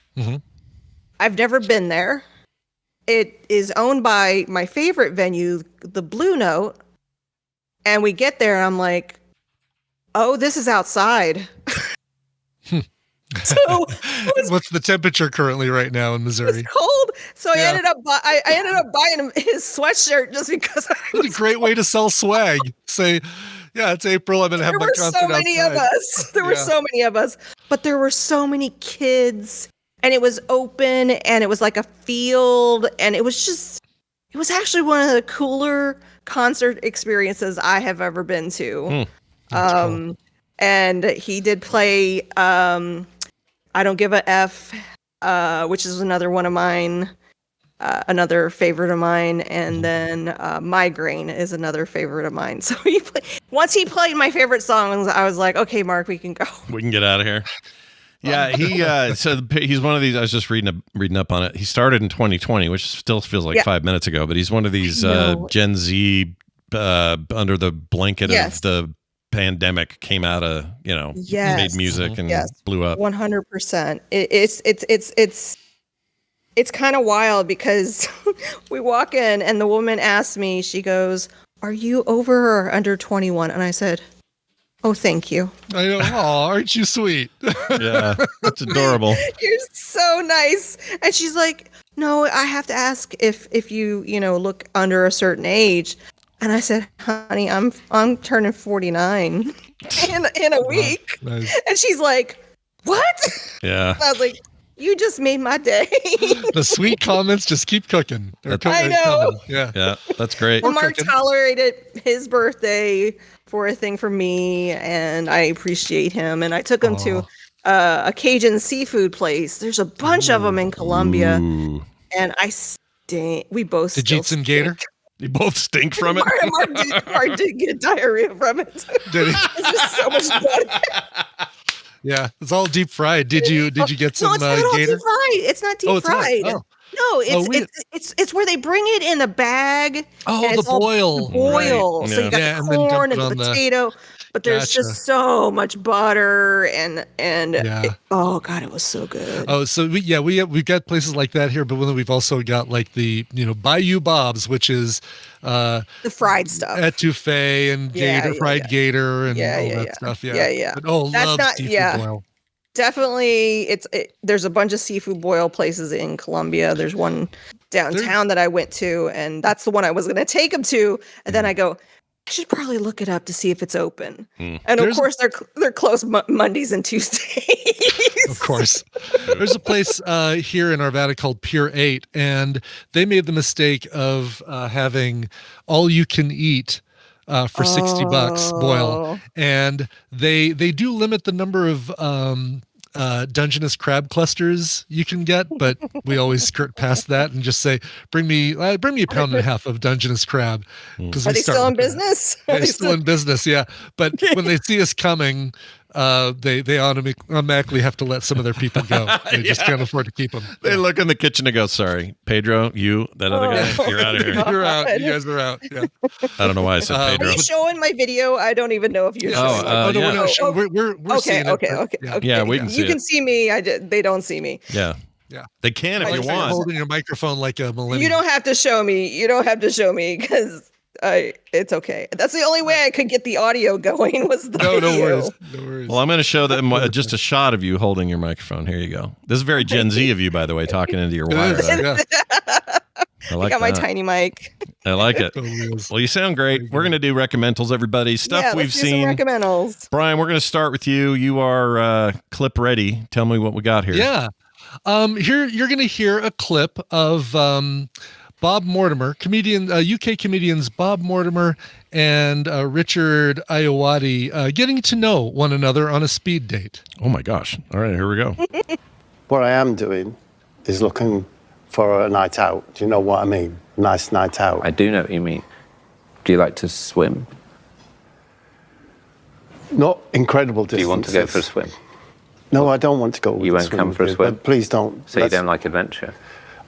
I've never been there. It is owned by my favorite venue, the Blue Note. And we get there, and I'm like, "Oh, this is outside." So what's the temperature currently right now in Missouri? It's cold. So I ended up buying him his sweatshirt just because. It's a great way to sell swag. Say, yeah, it's April. I'm gonna have my concert outside. There were so many of us. There were so many of us, but there were so many kids, and it was open, and it was like a field, and it was actually one of the cooler concert experiences I have ever been to. Cool. And he did play I Don't Give a F, which is another one of mine, another favorite of mine, and then Migraine is another favorite of mine. So once he played my favorite songs, I was like, okay, Mark, we can go. We can get out of here. Yeah, he's one of these. I was just reading up on it. He started in 2020, which still feels like 5 minutes ago, but he's one of these Gen Z under the blanket of the pandemic came out of, made music and blew up. 100%. It's kind of wild because we walk in and the woman asked me, she goes, "Are you over or under 21?" And I said, "Oh, thank you." I know. Oh, aren't you sweet? Yeah, that's adorable. You're so nice. And she's like, "No, I have to ask if you look under a certain age." And I said, "Honey, I'm turning 49 in a week." Nice. And she's like, "What?" Yeah. I was like, "You just made my day." The sweet comments just keep cooking. I know. Yeah, that's great. Mark tolerated his birthday for a thing for me, and I appreciate him. And I took him to a Cajun seafood place. There's a bunch of them in Columbia, and we both did you eat some gator? You both stink from it. Mark did get diarrhea from it. Did he? It's just so much butter. Yeah, it's all deep fried. Did you get some No, it's not all gator? deep fried. It's not deep It's not? fried. Oh. No, it's where they bring it in a bag. Oh, and the it's all boil. boil. Right. So you got Yeah, the and then dump corn it and on the the- potato, but there's Gotcha. just so much butter and Yeah. oh god, it was so good. Oh, so we've got places like that here, but then we've also got like the Bayou Bob's, which is The fried stuff. etouffee and gator, fried gator, and all that stuff. Yeah, yeah. But, oh, That's love not seafood boil. Definitely, there's a bunch of seafood boil places in Colombia. There's one downtown that I went to, and that's the one I was going to take them to. And then I go, I should probably look it up to see if it's open. And of course, they're closed Mondays and Tuesdays. Of course. There's a place here in Arvada called Pier 8, and they made the mistake of having all you can eat for $60 boil. And they do limit the number of Dungeness crab clusters you can get, but we always skirt past that and just say, bring me a pound and a half of Dungeness crab. Are they still in business? They're still in business, yeah. But when they see us coming, they automatically have to let some of their people go. They just can't afford to keep them. They look in the kitchen and go, sorry, Pedro, you, that other guy, you're out of here. You're out. You guys are out. Yeah. I don't know why I said Are Pedro. you showing my video? I don't even know if you're showing. We're seeing it. Okay. Yeah, we can see You can see me. They don't see me. Yeah. Yeah. They can if you You're want. holding your microphone like a millennial. You don't have to show me. Because it's okay. That's the only way I could get the audio going was the video. No worries. Well, I'm going to show them just a shot of you holding your microphone. Here you go. This is very Gen Z of you, by the way, talking into your wire. I like got my that. tiny mic. I like it. Well, you sound great. We're going to do recommendals, everybody. Stuff we've seen. Recommendals. Brian, we're going to start with you. You are clip ready. Tell me what we got here. Yeah. Here you're going to hear a clip of Bob Mortimer, UK comedians Bob Mortimer and Richard Ayoade getting to know one another on a speed date. Oh my gosh. All right, here we go. What I am doing is looking for a night out. Do you know what I mean? Nice night out. I do know what you mean. Do you like to swim? Not incredible distances. Do you want to go for a swim? No, I don't want to go. You won't come for a swim? Please don't. So you don't like adventure?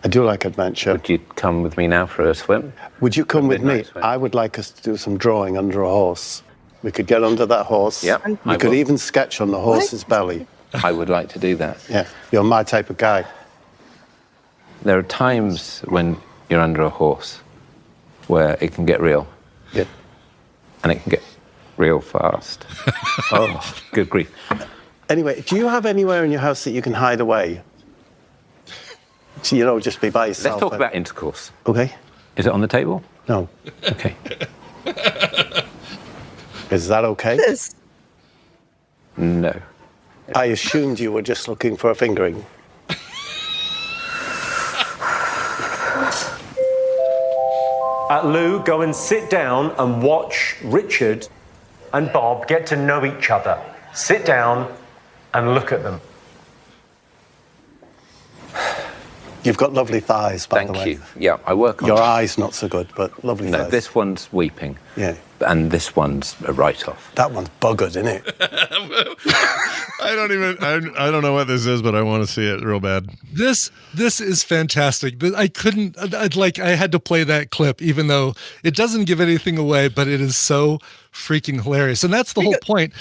I do like adventure. Would you come with me now for a swim? Would you come with me? I would like us to do some drawing under a horse. We could get under that horse. Yep. We could even sketch on the horse's belly. I would like to do that. Yeah, you're my type of guy. There are times when you're under a horse where it can get real. Yeah. And it can get real fast. Oh, good grief. Anyway, do you have anywhere in your house that you can hide away? So, just be by yourself. Let's talk about intercourse. Okay. Is it on the table? No. Okay. Is that okay? No. I assumed you were just looking for a fingering. Lou, go and sit down and watch Richard and Bob get to know each other. Sit down and look at them. You've got lovely thighs, by the way. Thank you. Yeah, I work on your it. eyes not so good, but lovely thighs. No, this one's weeping. Yeah. And this one's a write-off. That one's buggered, isn't it? I don't know what this is, but I want to see it real bad. This is fantastic. I had to play that clip, even though it doesn't give anything away, but it is so freaking hilarious. And that's the whole point.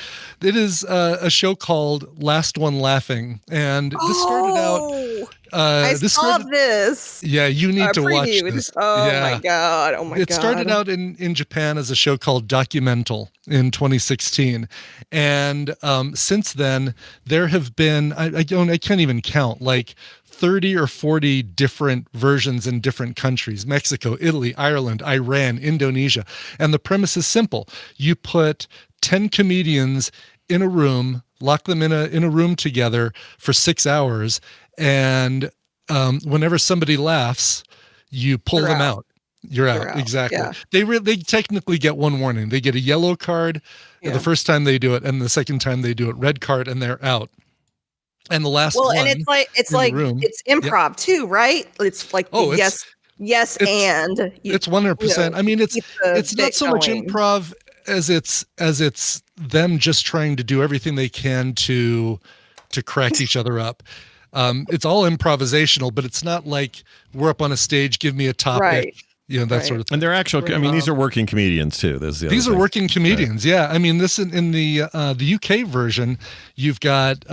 It is a show called Last One Laughing. And this started out... I saw this. Yeah, you need to watch preview. this. Oh yeah. my god! Oh my god! It started out in Japan as a show called Documental in 2016, and since then there have been I can't even count, like 30 or 40 different versions in different countries: Mexico, Italy, Ireland, Iran, Indonesia. And the premise is simple: you put 10 comedians in a room, lock them in a room together for 6 hours. And whenever somebody laughs, you pull them out. You're out. Exactly. Yeah. They technically get one warning. They get a yellow card the first time they do it, and the second time they do it, red card, and they're out. And the last one. And it's improv too, right? It's like Yes, it's 100%. I mean, it's not so much improv as it's them just trying to do everything they can to crack each other up. It's all improvisational, but it's not like we're up on a stage, give me a topic. Right. That sort of thing. And they're actual. I mean, these are working comedians too. These are working comedians. Right. Yeah. I mean, this in the UK version, you've got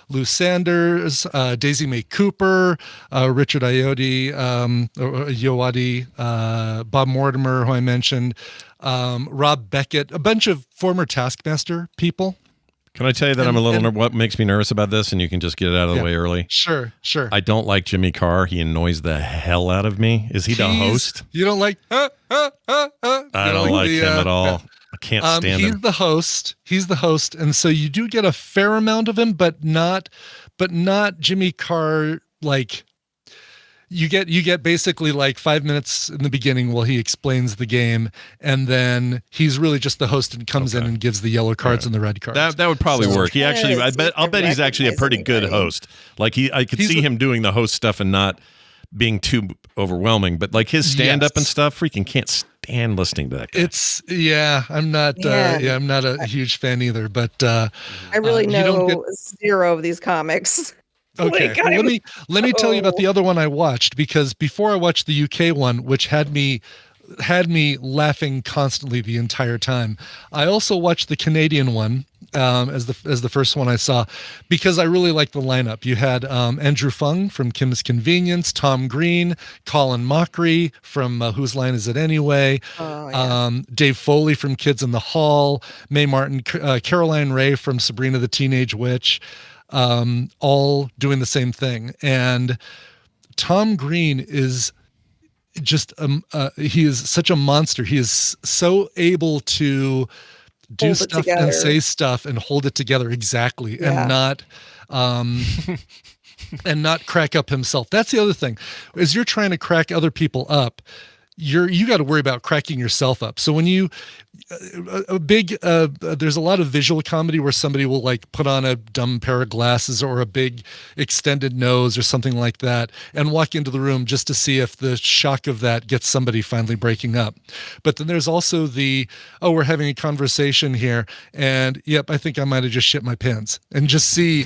Lou Sanders, Daisy Mae Cooper, Richard Ayoade, Bob Mortimer, who I mentioned, Rob Beckett, a bunch of former Taskmaster people. Can I tell you that I'm a little what makes me nervous about this, and you can just get it out of the way early? Sure. I don't like Jimmy Carr. He annoys the hell out of me. Is he the host? You don't like? I don't like him at all. I can't stand him. He's the host. He's the host, and so you do get a fair amount of him, but not Jimmy Carr like. You get basically like 5 minutes in the beginning while he explains the game, and then he's really just the host and comes in and gives the yellow cards and the red cards. That would probably work. He actually, I'll bet he's actually a pretty good host. Like I could see him doing the host stuff and not being too overwhelming. But like his stand up and stuff, freaking can't stand listening to that guy. I'm not I'm not a huge fan either. But I really know zero of these comics. Okay, well, let me tell you about the other one I watched, because before I watched the UK one, which had me laughing constantly the entire time, I also watched the Canadian one as the first one I saw, because I really liked the lineup. You had Andrew Fung from Kim's Convenience, Tom Green, Colin Mockery from Whose Line Is It Anyway, Dave Foley from Kids in the Hall, Mae Martin, Caroline Ray from Sabrina the Teenage Witch. All doing the same thing. And Tom Green is just he is such a monster. He is so able to do stuff and say stuff and hold it together exactly, and not and not crack up himself. That's the other thing. As you're trying to crack other people up, you got to worry about cracking yourself up. So when there's a lot of visual comedy where somebody will like put on a dumb pair of glasses or a big extended nose or something like that and walk into the room just to see if the shock of that gets somebody finally breaking up. But then there's also we're having a conversation here, and yep, I think I might have just shit my pants, and just see,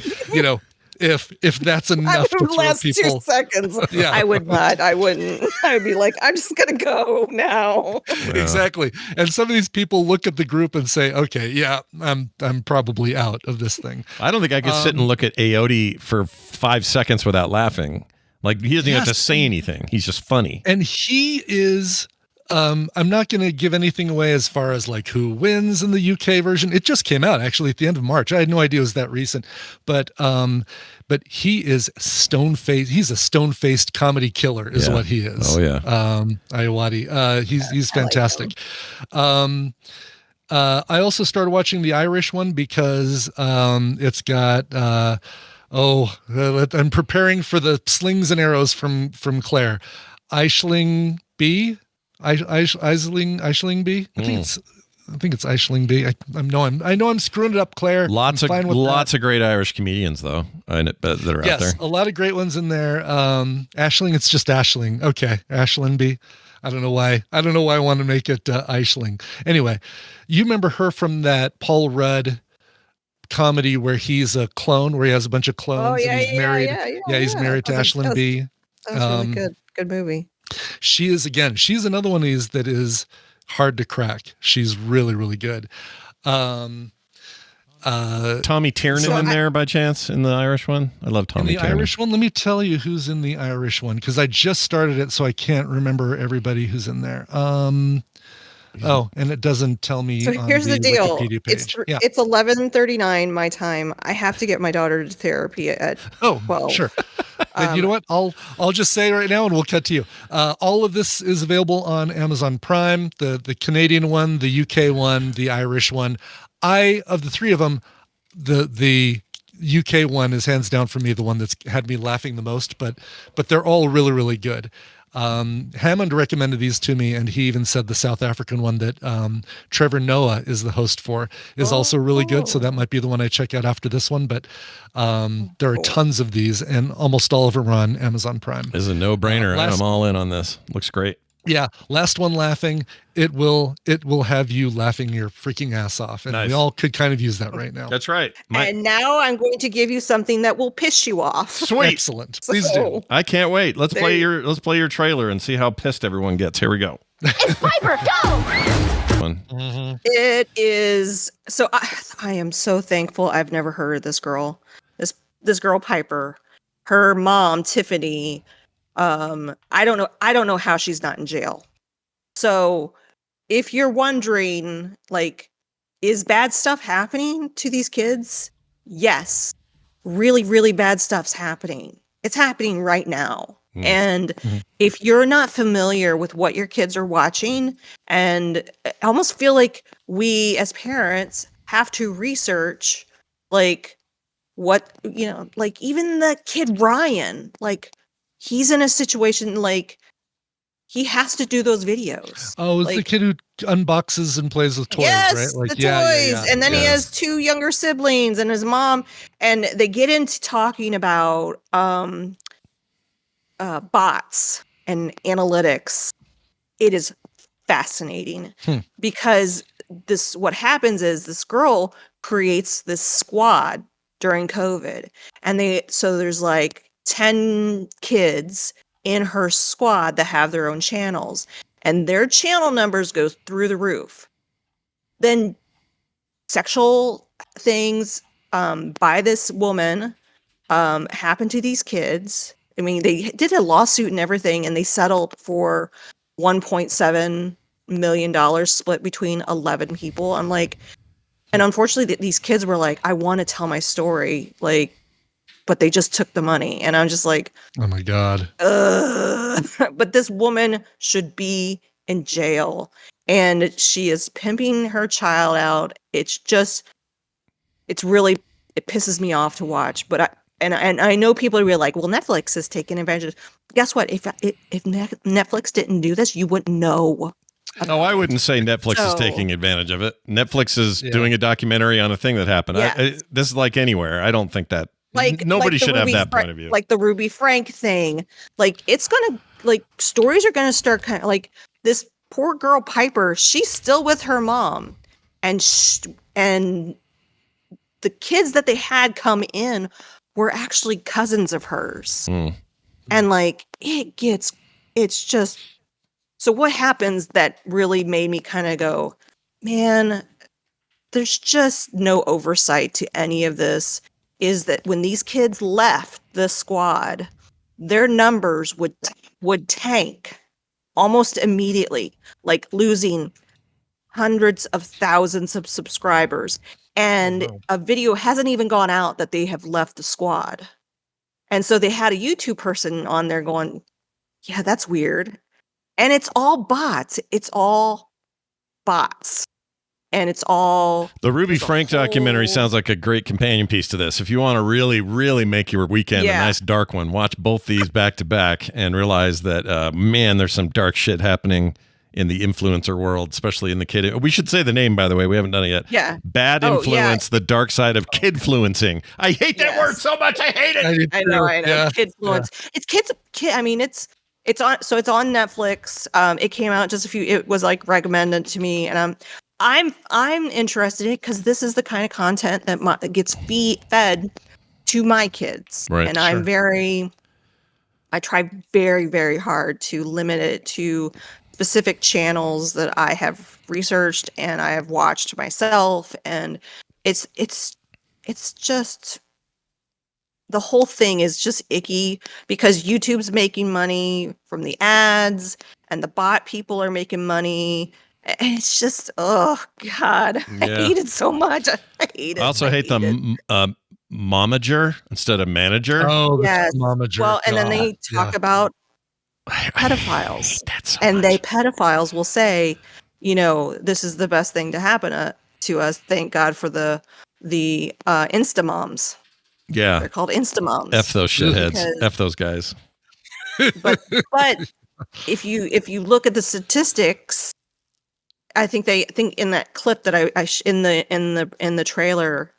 if that's enough to throw last people. 2 seconds. I would not. I wouldn't. I would be like, I'm just gonna go now. Yeah. Exactly. And some of these people look at the group and say, okay, yeah, I'm probably out of this thing. I don't think I could sit and look at Ayoade for 5 seconds without laughing. Like, he doesn't even have to say anything. He's just funny. And he is. I'm not going to give anything away as far as like who wins in the UK version. It just came out actually at the end of March. I had no idea it was that recent, but he is stone-faced. He's a stone-faced comedy killer is what he is. Oh yeah. Ayoade. He's fantastic. I also started watching the Irish one because it's got I'm preparing for the slings and arrows from Claire. Aisling B. Aisling B. I think it's Aisling B. I know I'm screwing it up, Claire. Lots of great Irish comedians though that are out there. Yes, a lot of great ones in there. Aisling, it's just Aisling. Okay, Aisling B. I don't know why I want to make it Aisling. Anyway, you remember her from that Paul Rudd comedy where he's a clone, where he has a bunch of clones and he's married. He's married to Aisling B. That was really good movie. She's another one of these that is hard to crack. She's really, really good. Tommy Tiernan in there by chance in the Irish one? I love Tommy Tiernan. The Irish one, let me tell you who's in the Irish one, because I just started it, so I can't remember everybody who's in there. And it doesn't tell me. So here's the deal. Wikipedia page. It's 11:39 my time. I have to get my daughter to therapy at 12. Sure. And you know what? I'll just say right now, and we'll cut to you. All of this is available on Amazon Prime. The Canadian one, the UK one, the Irish one. Of the three of them, the UK one is hands down for me the one that's had me laughing the most. But they're all really, really good. Hammond recommended these to me, and he even said the South African one that Trevor Noah is the host for is also really good. So that might be the one I check out after this one. But there are tons of these, and almost all of them are on Amazon Prime. This is a no-brainer. I'm all in on this. Looks great. Yeah, last one laughing. It will have you laughing your freaking ass off, and Nice. we all could kind of use that right now. That's right. And now I'm going to give you something that will piss you off. Sweet. Excellent. Please do. I can't wait. Let's play your trailer and see how pissed everyone gets. Here we go. It's Piper, go! It is so. I am so thankful. I've never heard of this girl. This girl Piper, her mom Tiffany. I don't know how she's not in jail. So if you're wondering, like, is bad stuff happening to these kids? Yes. Really, really bad stuff's happening. It's happening right now. And if you're not familiar with what your kids are watching, and I almost feel like we as parents have to research, like, what, like even the kid Ryan, like, he's in a situation like he has to do those videos. Oh, it's like, the kid who unboxes and plays with toys, yes, right? Like, the toys. And then he has 2 younger siblings and his mom, and they get into talking about bots and analytics. It is fascinating because what happens is this girl creates this squad during COVID, and there's like 10 kids in her squad that have their own channels, and their channel numbers go through the roof. Then sexual things by this woman happen to these kids. I mean, they did a lawsuit and everything, and they settled for $1.7 million split between 11 people. I'm like, and unfortunately these kids were like, I want to tell my story, like, but they just took the money. And I'm just like, oh my God. But this woman should be in jail, and she is pimping her child out. It pisses me off to watch. But I know people are really like, well, Netflix is taking advantage of. Guess what? If Netflix didn't do this, you wouldn't know. No, I wouldn't say Netflix is taking advantage of it. Netflix is doing a documentary on a thing that happened. Yes. This is like Anywhere. I don't think that nobody should have that point of view. Like the Ruby Frank thing. Like, it's gonna, like, stories are gonna start kind of like this poor girl Piper. She's still with her mom, and the kids that they had come in were actually cousins of hers. And like it's just. So what happens that really made me kind of go, man, there's just no oversight to any of this, is that when these kids left the squad, their numbers would tank almost immediately, like losing hundreds of thousands of subscribers. And a video hasn't even gone out that they have left the squad. And so they had a YouTube person on there going, yeah, that's weird. And it's all bots. It's all bots. And it's all... The Ruby Frank documentary sounds like a great companion piece to this. If you want to really, really make your weekend a nice dark one, watch both these back to back and realize that, man, there's some dark shit happening in the influencer world, especially in the kid. We should say the name, by the way. We haven't done it yet. Yeah. Bad Influence, the dark side of kidfluencing. I hate that word so much. I hate it. I know. Yeah. Kidfluence. It's I mean, it's on Netflix. It came out it was like recommended to me, and I'm interested in it because this is the kind of content that gets fed to my kids. Right. And I try very, very hard to limit it to specific channels that I have researched and I have watched myself. And it's just, the whole thing is just icky because YouTube's making money from the ads and the bot people are making money. And it's just, oh God, I hate it so much. I hate it. I also hate the momager instead of manager. Oh, yes. Momager. Well, and then they talk about pedophiles. Pedophiles will say, this is the best thing to happen to us. Thank God for the Instamoms. Yeah. They're called Instamoms. F those shitheads. F those guys. But if you look at the statistics, I think in that clip that in the trailer,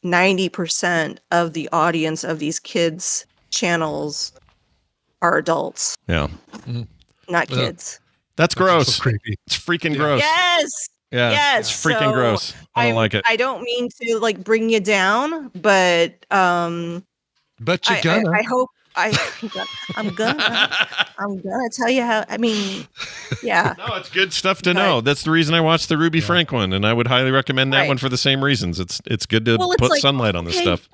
90% of the audience of these kids channels are adults. Yeah. Not kids. That's gross. So creepy. It's freaking gross. Yes. Yeah. Yes. It's freaking gross. I don't like it. I don't mean to like bring you down, but But you're gonna. I hope I'm gonna tell you how. I mean, yeah. No, it's good stuff to know. That's the reason I watched the Ruby Frank one, and I would highly recommend that one for the same reasons. It's good to put sunlight on this stuff.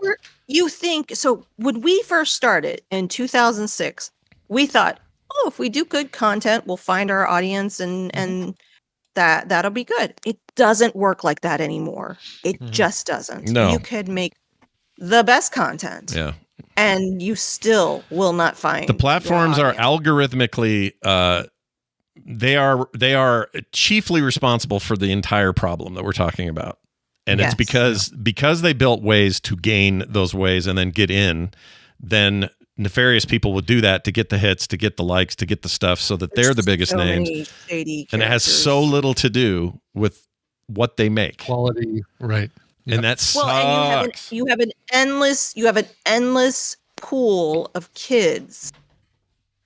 You think so? When we first started in 2006, we thought, oh, if we do good content, we'll find our audience, and that'll be good. It doesn't work like that anymore. It just doesn't. No. You could make the best content. Yeah. And you still will not find the platforms are algorithmically they are chiefly responsible for the entire problem that we're talking about. And it's because they built ways to gain those ways and then get in, then nefarious people would do that to get the hits, to get the likes, to get the stuff so that they're the biggest names. And it has so little to do with what they make. Quality, right. And that sucks. Well, and you have an endless pool of kids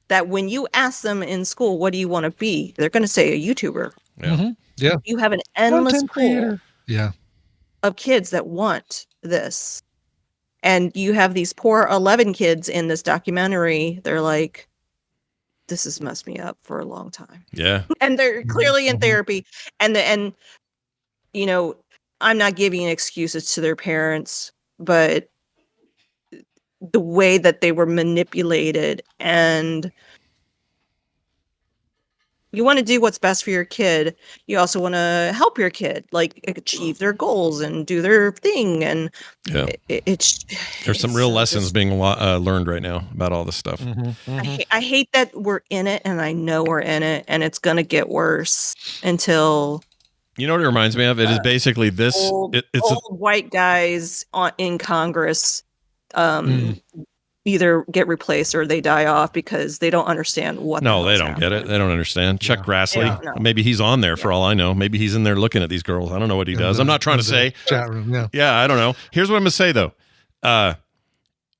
that when you ask them in school, what do you want to be? They're going to say a YouTuber. Yeah. Yeah. You have an endless pool of kids that want this. And you have these poor 11 kids in this documentary. They're like, this has messed me up for a long time. Yeah. And they're clearly in therapy. And you know, I'm not giving excuses to their parents, but the way that they were manipulated, and you want to do what's best for your kid. You also want to help your kid like achieve their goals and do their thing. And there's some real lessons being learned right now about all this stuff. I hate that we're in it, and I know we're in it, and it's going to get worse until... You know what it reminds me of? It is basically this. It's old white guys in Congress either get replaced or they die off because they don't understand what. No, they don't get it. They don't understand. Chuck Grassley, maybe he's on there for all I know. Maybe he's in there looking at these girls. I don't know what he does. I'm not trying to say. Chat room, yeah, I don't know. Here's what I'm going to say, though.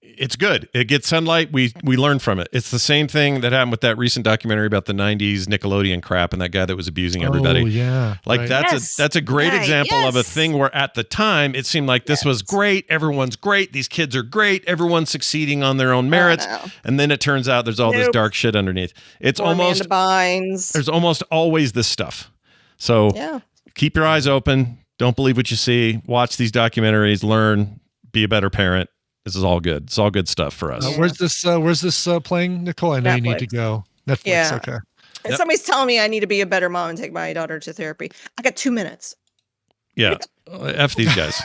It's good. It gets sunlight. We learn from it. It's the same thing that happened with that recent documentary about the 90s Nickelodeon crap and that guy that was abusing everybody. Oh, yeah. Like that's a great example of a thing where at the time it seemed like this was great. Everyone's great. These kids are great. Everyone's succeeding on their own merits. And then it turns out there's all this dark shit underneath. It's almost there's almost always this stuff. So keep your eyes open. Don't believe what you see. Watch these documentaries. Learn. Be a better parent. This is all good. It's all good stuff for us. Where's this playing, Nicole? I know you need to go. Netflix. Yeah. Okay. And somebody's telling me I need to be a better mom and take my daughter to therapy. I got 2 minutes. Yeah. F these guys.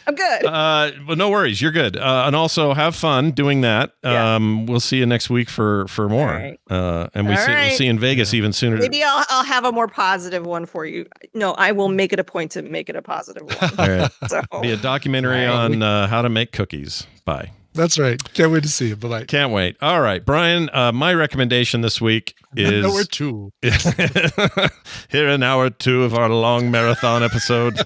I'm good. Well, no worries. You're good. And also have fun doing that. We'll see you next week for more. Right. And we'll see you in Vegas even sooner. Maybe I'll have a more positive one for you. No, I will make it a point to make it a positive one. All right. Be a documentary on how to make cookies. Bye. That's right. Can't wait to see you. Bye-bye. Can't wait. All right, Brian, my recommendation this week is... Hour 2. Here in hour 2 of our long marathon episode.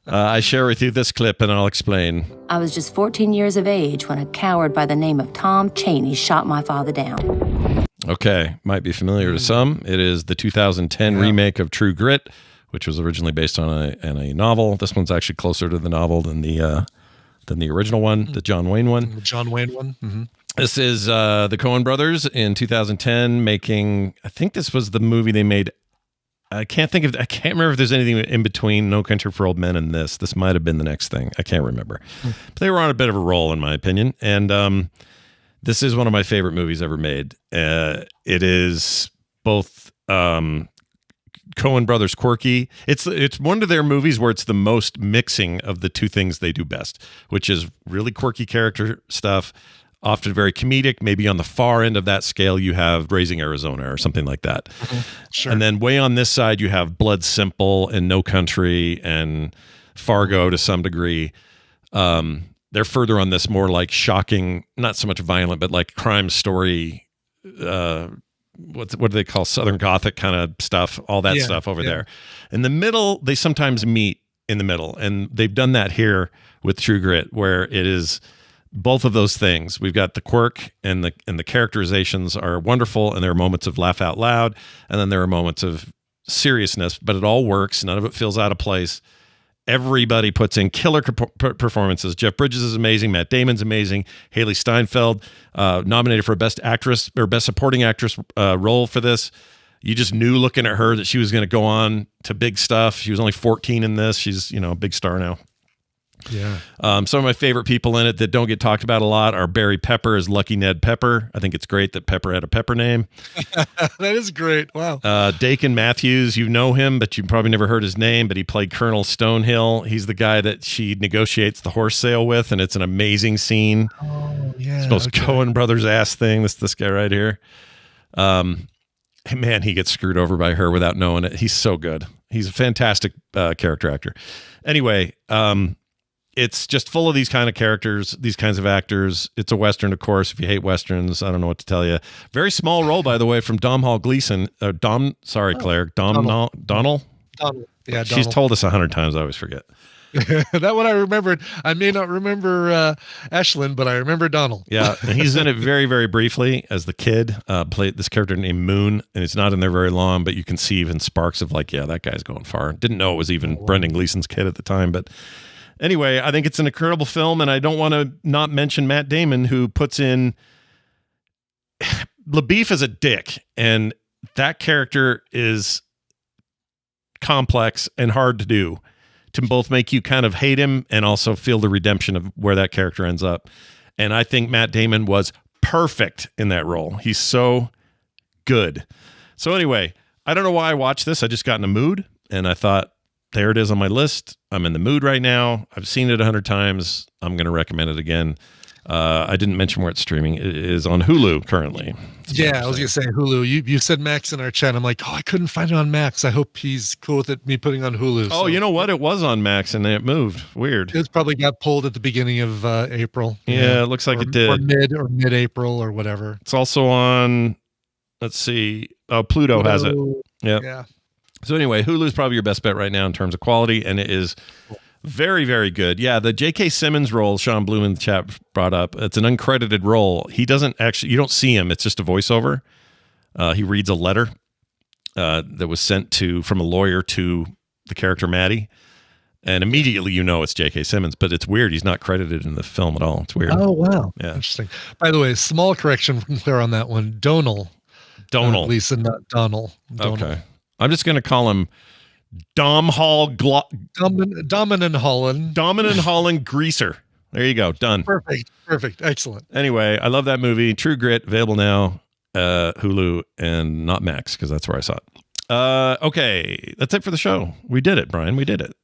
I share with you this clip and I'll explain. I was just 14 years of age when a coward by the name of Tom Chaney shot my father down. Okay, might be familiar to some. It is the 2010 remake of True Grit, which was originally based on a novel. This one's actually closer to the novel than the original one, the John Wayne one. The John Wayne one. Mm-hmm. This is the Coen brothers in 2010 making, I think this was the movie they made. I can't remember if there's anything in between No Country for Old Men and this. This might have been the next thing. I can't remember. But they were on a bit of a roll, in my opinion. And this is one of my favorite movies ever made. It is both Coen brothers quirky. It's one of their movies where it's the most mixing of the two things they do best, which is really quirky character stuff, often very comedic. Maybe on the far end of that scale, you have Raising Arizona or something like that. Sure. And then way on this side, you have Blood Simple and No Country and Fargo to some degree. They're further on this more like shocking, not so much violent, but like crime story what do they call Southern Gothic kind of stuff, all that stuff over there. In the middle, they sometimes meet in the middle, and they've done that here with True Grit, where it is both of those things. We've got the quirk and the characterizations are wonderful, and there are moments of laugh out loud, and then there are moments of seriousness, but it all works. None of it feels out of place. Everybody puts in killer performances. Jeff Bridges is amazing. Matt Damon's amazing. Haley Steinfeld, nominated for a Best Actress or Best Supporting Actress role for this. You just knew looking at her that she was going to go on to big stuff. She was only 14 in this. She's, a big star now. Yeah. Some of my favorite people in it that don't get talked about a lot are Barry Pepper as Lucky Ned Pepper. I think it's great that Pepper had a Pepper name. That is great. Wow. Dakin Matthews, you know him, but you probably never heard his name, but he played Colonel Stonehill. He's the guy that she negotiates the horse sale with, and it's an amazing scene. Oh, yeah. It's the most Coen Brothers ass thing. This guy right here. Man, he gets screwed over by her without knowing it. He's so good. He's a fantastic character actor. Anyway, it's just full of these kind of characters, these kinds of actors. It's a Western, of course. If you hate Westerns, I don't know what to tell you. Very small role, by the way, from Domhnall Gleeson. Claire. Donald. Yeah, she's told us 100 times. I always forget. That one I remembered. I may not remember Ashlyn, but I remember Donald. Yeah, and he's in it very, very briefly as the kid. Played this character named Moon, and it's not in there very long, but you can see even sparks of that guy's going far. Didn't know it was even Brendan Gleeson's kid at the time, but anyway, I think it's an incredible film, and I don't want to not mention Matt Damon, who puts in LaBeef as a dick, and that character is complex and hard to do, to both make you kind of hate him and also feel the redemption of where that character ends up. And I think Matt Damon was perfect in that role. He's so good. So anyway, I don't know why I watched this. I just got in a mood, and I thought, there it is on my list. I'm in the mood right now. I've seen it 100 times. I'm going to recommend it again. I didn't mention where it's streaming. It is on Hulu currently. Yeah, I was going to say Hulu. You said Max in our chat. I'm like, I couldn't find it on Max. I hope he's cool with it, me putting on Hulu. Oh, you know what? It was on Max and then it moved. Weird. It probably got pulled at the beginning of April. Yeah, it looks like it did. Or mid-April or whatever. It's also on, let's see. Oh, Pluto has it. Yep. Yeah. So anyway, Hulu is probably your best bet right now in terms of quality, and it is very, very good. Yeah, the J.K. Simmons role, Sean Bloom in the chat brought up, it's an uncredited role. He doesn't actually, you don't see him. It's just a voiceover. He reads a letter that was sent from a lawyer to the character Maddie, and immediately you know it's J.K. Simmons, but it's weird. He's not credited in the film at all. It's weird. Oh, wow. Yeah. Interesting. By the way, small correction from Claire on that one. Donal. Lisa, not Donald. Okay. I'm just going to call him Dominant Holland Greaser. There you go. Done. Perfect. Excellent. Anyway, I love that movie. True Grit, available now, Hulu, and not Max, because that's where I saw it. Okay. That's it for the show. We did it, Brian. We did it.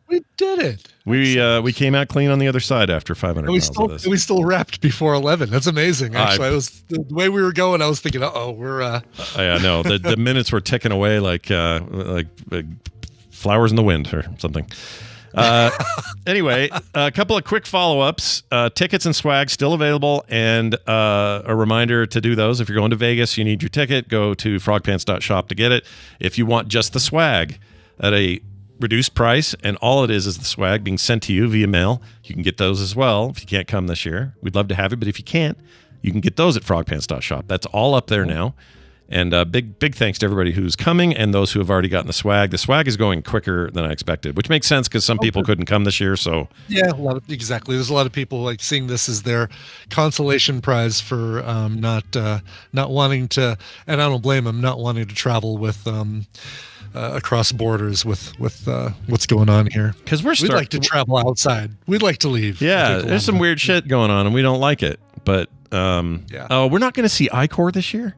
We did it. We came out clean on the other side after 500 miles of this. We still wrapped before 11. That's amazing. Actually, the way we were going, I was thinking, we're. I know the minutes were ticking away like flowers in the wind or something. Anyway, a couple of quick follow-ups. Tickets and swag still available, and a reminder to do those. If you're going to Vegas, you need your ticket. Go to frogpants.shop to get it. If you want just the swag at a reduced price, and all it is the swag being sent to you via mail. You can get those as well if you can't come this year. We'd love to have you, but if you can't, you can get those at frogpants.shop. That's all up there now. And big thanks to everybody who's coming and those who have already gotten the swag. The swag is going quicker than I expected, which makes sense because some people couldn't come this year. So yeah, exactly. There's a lot of people like seeing this as their consolation prize for not wanting to, and I don't blame them, not wanting to travel with across borders with what's going on here. Because we'd like to travel outside. We'd like to leave. Yeah, there's some weird shit going on, and we don't like it. But we're not going to see I-Core this year.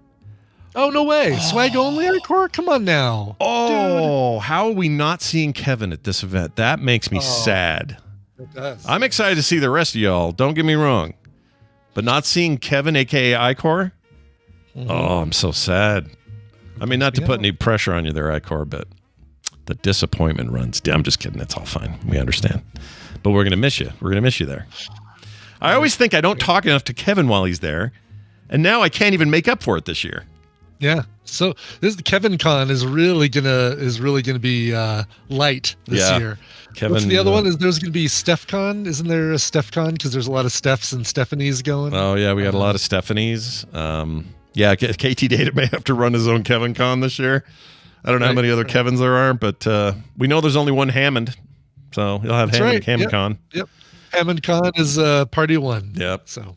Oh, no way. Swag only I-Core? Come on now. Oh, dude. How are we not seeing Kevin at this event? That makes me sad. It does. I'm excited to see the rest of y'all. Don't get me wrong. But not seeing Kevin, a.k.a. I-Core? Mm-hmm. Oh, I'm so sad. I mean, not to put any pressure on you there, I-Core, but the disappointment runs. I'm just kidding. It's all fine. We understand. But we're going to miss you. We're going to miss you there. I always think I don't talk enough to Kevin while he's there. And now I can't even make up for it this year. Yeah. So this Kevin Con is really gonna be light this year. Kevin, what's the other one? There's gonna be Steph Con? Isn't there a Steph Con? Because there's a lot of Stephs and Stephanies going. Oh yeah, we got a lot of Stephanies. Yeah, KT Data may have to run his own Kevin Con this year. I don't know how many other Kevins there are, but we know there's only one Hammond, so you'll have Hammond Con. Yep. Hammond Con is party one. Yep. So.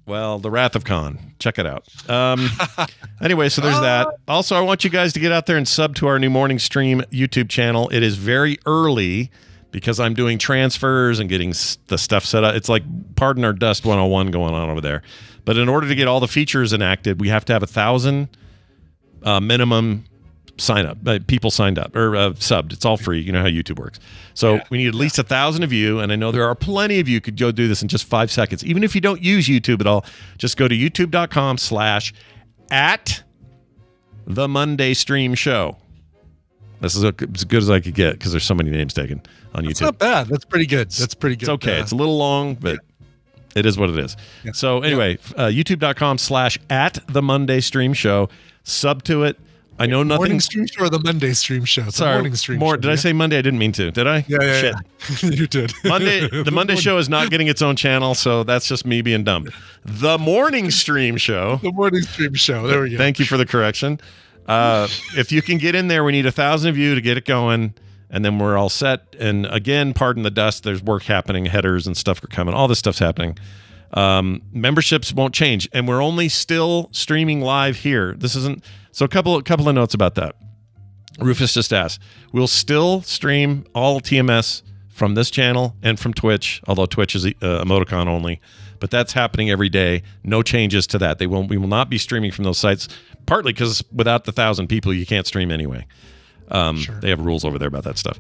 Well, the Wrath of Khan. Check it out. Anyway, so there's that. Also, I want you guys to get out there and sub to our new morning stream YouTube channel. It is very early because I'm doing transfers and getting the stuff set up. It's like Pardon Our Dust 101 going on over there. But in order to get all the features enacted, we have to have 1,000 minimum sign up. People signed up or subbed. It's all free. You know how YouTube works. So we need at least 1,000 of you. And I know there are plenty of you who could go do this in just 5 seconds. Even if you don't use YouTube at all, just go to youtube.com/@themondaystreamshow. This is as good as I could get because there's so many names taken on YouTube. That's not bad. That's pretty good. It's okay. It's a little long, but it is what it is. Yeah. So anyway, youtube.com/@themondaystreamshow. Sub to it. I know nothing. Morning stream show or the Monday stream show? It's Sorry, morning stream show. Did I say Monday? I didn't mean to. Did I? Yeah. Shit. You did. The Monday show is not getting its own channel, so that's just me being dumb. The morning stream show. The morning stream show. There we go. Thank you for the correction. If you can get in there, we need 1,000 of you to get it going, and then we're all set. And again, pardon the dust. There's work happening. Headers and stuff are coming. All this stuff's happening. Memberships won't change, and we're only still streaming live here. This isn't. So a couple of notes about that. Rufus just asked. We'll still stream all TMS from this channel and from Twitch, although Twitch is emoticon only. But that's happening every day. No changes to that. We will not be streaming from those sites, partly because without the 1,000 people, you can't stream anyway. Sure. They have rules over there about that stuff.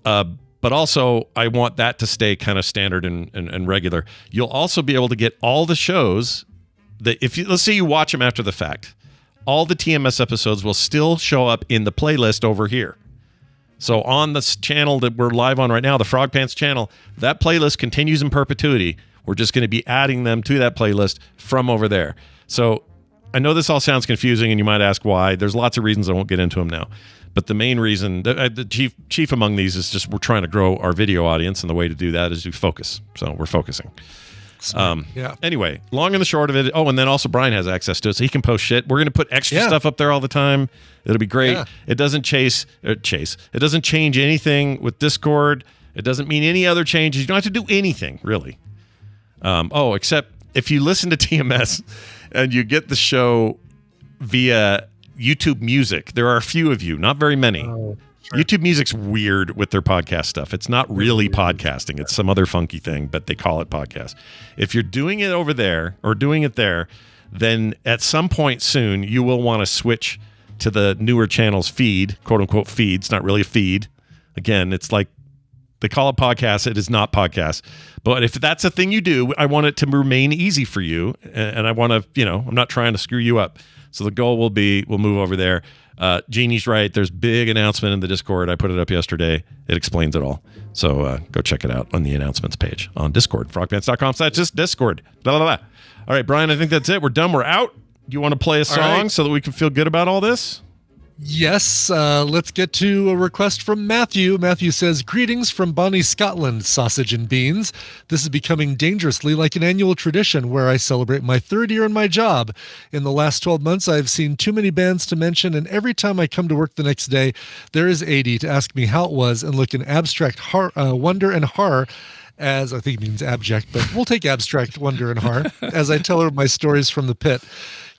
But also, I want that to stay kind of standard and regular. You'll also be able to get all the shows that let's say you watch them after the fact. All the TMS episodes will still show up in the playlist over here. So on this channel that we're live on right now, the Frog Pants channel, that playlist continues in perpetuity. We're just going to be adding them to that playlist from over there. So I know this all sounds confusing, and you might ask why. There's lots of reasons. I won't get into them now. But the main reason, the chief among these is just we're trying to grow our video audience, and the way to do that is to focus. So we're focusing. Anyway, long and the short of it. Oh, and then also Brian has access to it, so he can post shit. We're going to put extra stuff up there all the time. It'll be great. Yeah. It doesn't It doesn't change anything with Discord. It doesn't mean any other changes. You don't have to do anything really. Except if you listen to TMS and you get the show via YouTube Music. There are a few of you, not very many. Oh, sure. YouTube Music's weird with their podcast stuff. It's not really podcasting. It's some other funky thing, but they call it podcast. If you're doing it over there or doing it there, then at some point soon, you will want to switch to the newer channel's feed, quote unquote feed. It's not really a feed. Again, it's like they call it podcast. It is not podcast. But if that's a thing you do, I want it to remain easy for you. And I want to, I'm not trying to screw you up. So the goal will be, we'll move over there. Jeannie's right. There's big announcement in the Discord. I put it up yesterday. It explains it all. So go check it out on the announcements page on Discord. Frogpants.com/Discord. Blah, blah, blah. All right, Brian, I think that's it. We're done. We're out. Do you want to play a song so that we can feel good about all this? Yes, let's get to a request from Matthew. Matthew says, "Greetings from Bonnie, Scotland, sausage and beans. This is becoming dangerously like an annual tradition where I celebrate my 3rd year in my job. In the last 12 months, I've seen too many bands to mention, and every time I come to work the next day, there is AD to ask me how it was and look in abstract wonder and horror, as I think it means abject, but we'll take abstract wonder and horror, as I tell her my stories from the pit.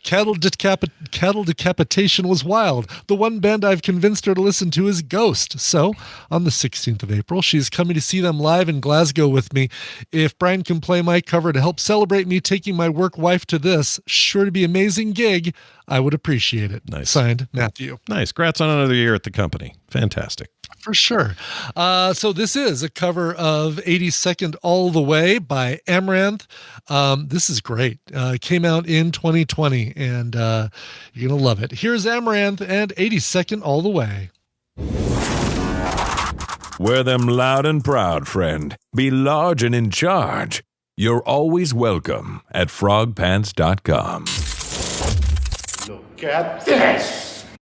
Cattle decapitation was wild. The one band I've convinced her to listen to is Ghost. So, on the 16th of April, she's coming to see them live in Glasgow with me. If Brian can play my cover to help celebrate me taking my work wife to this, sure to be amazing gig, I would appreciate it." Nice. Signed, Matthew. Nice. Congrats on another year at the company. Fantastic. For sure. So this is a cover of 82nd All the Way by Amaranth. This is great. It came out in 2020, and you're going to love it. Here's Amaranth and 82nd All the Way. Wear them loud and proud, friend. Be large and in charge. You're always welcome at frogpants.com. Look. Get this!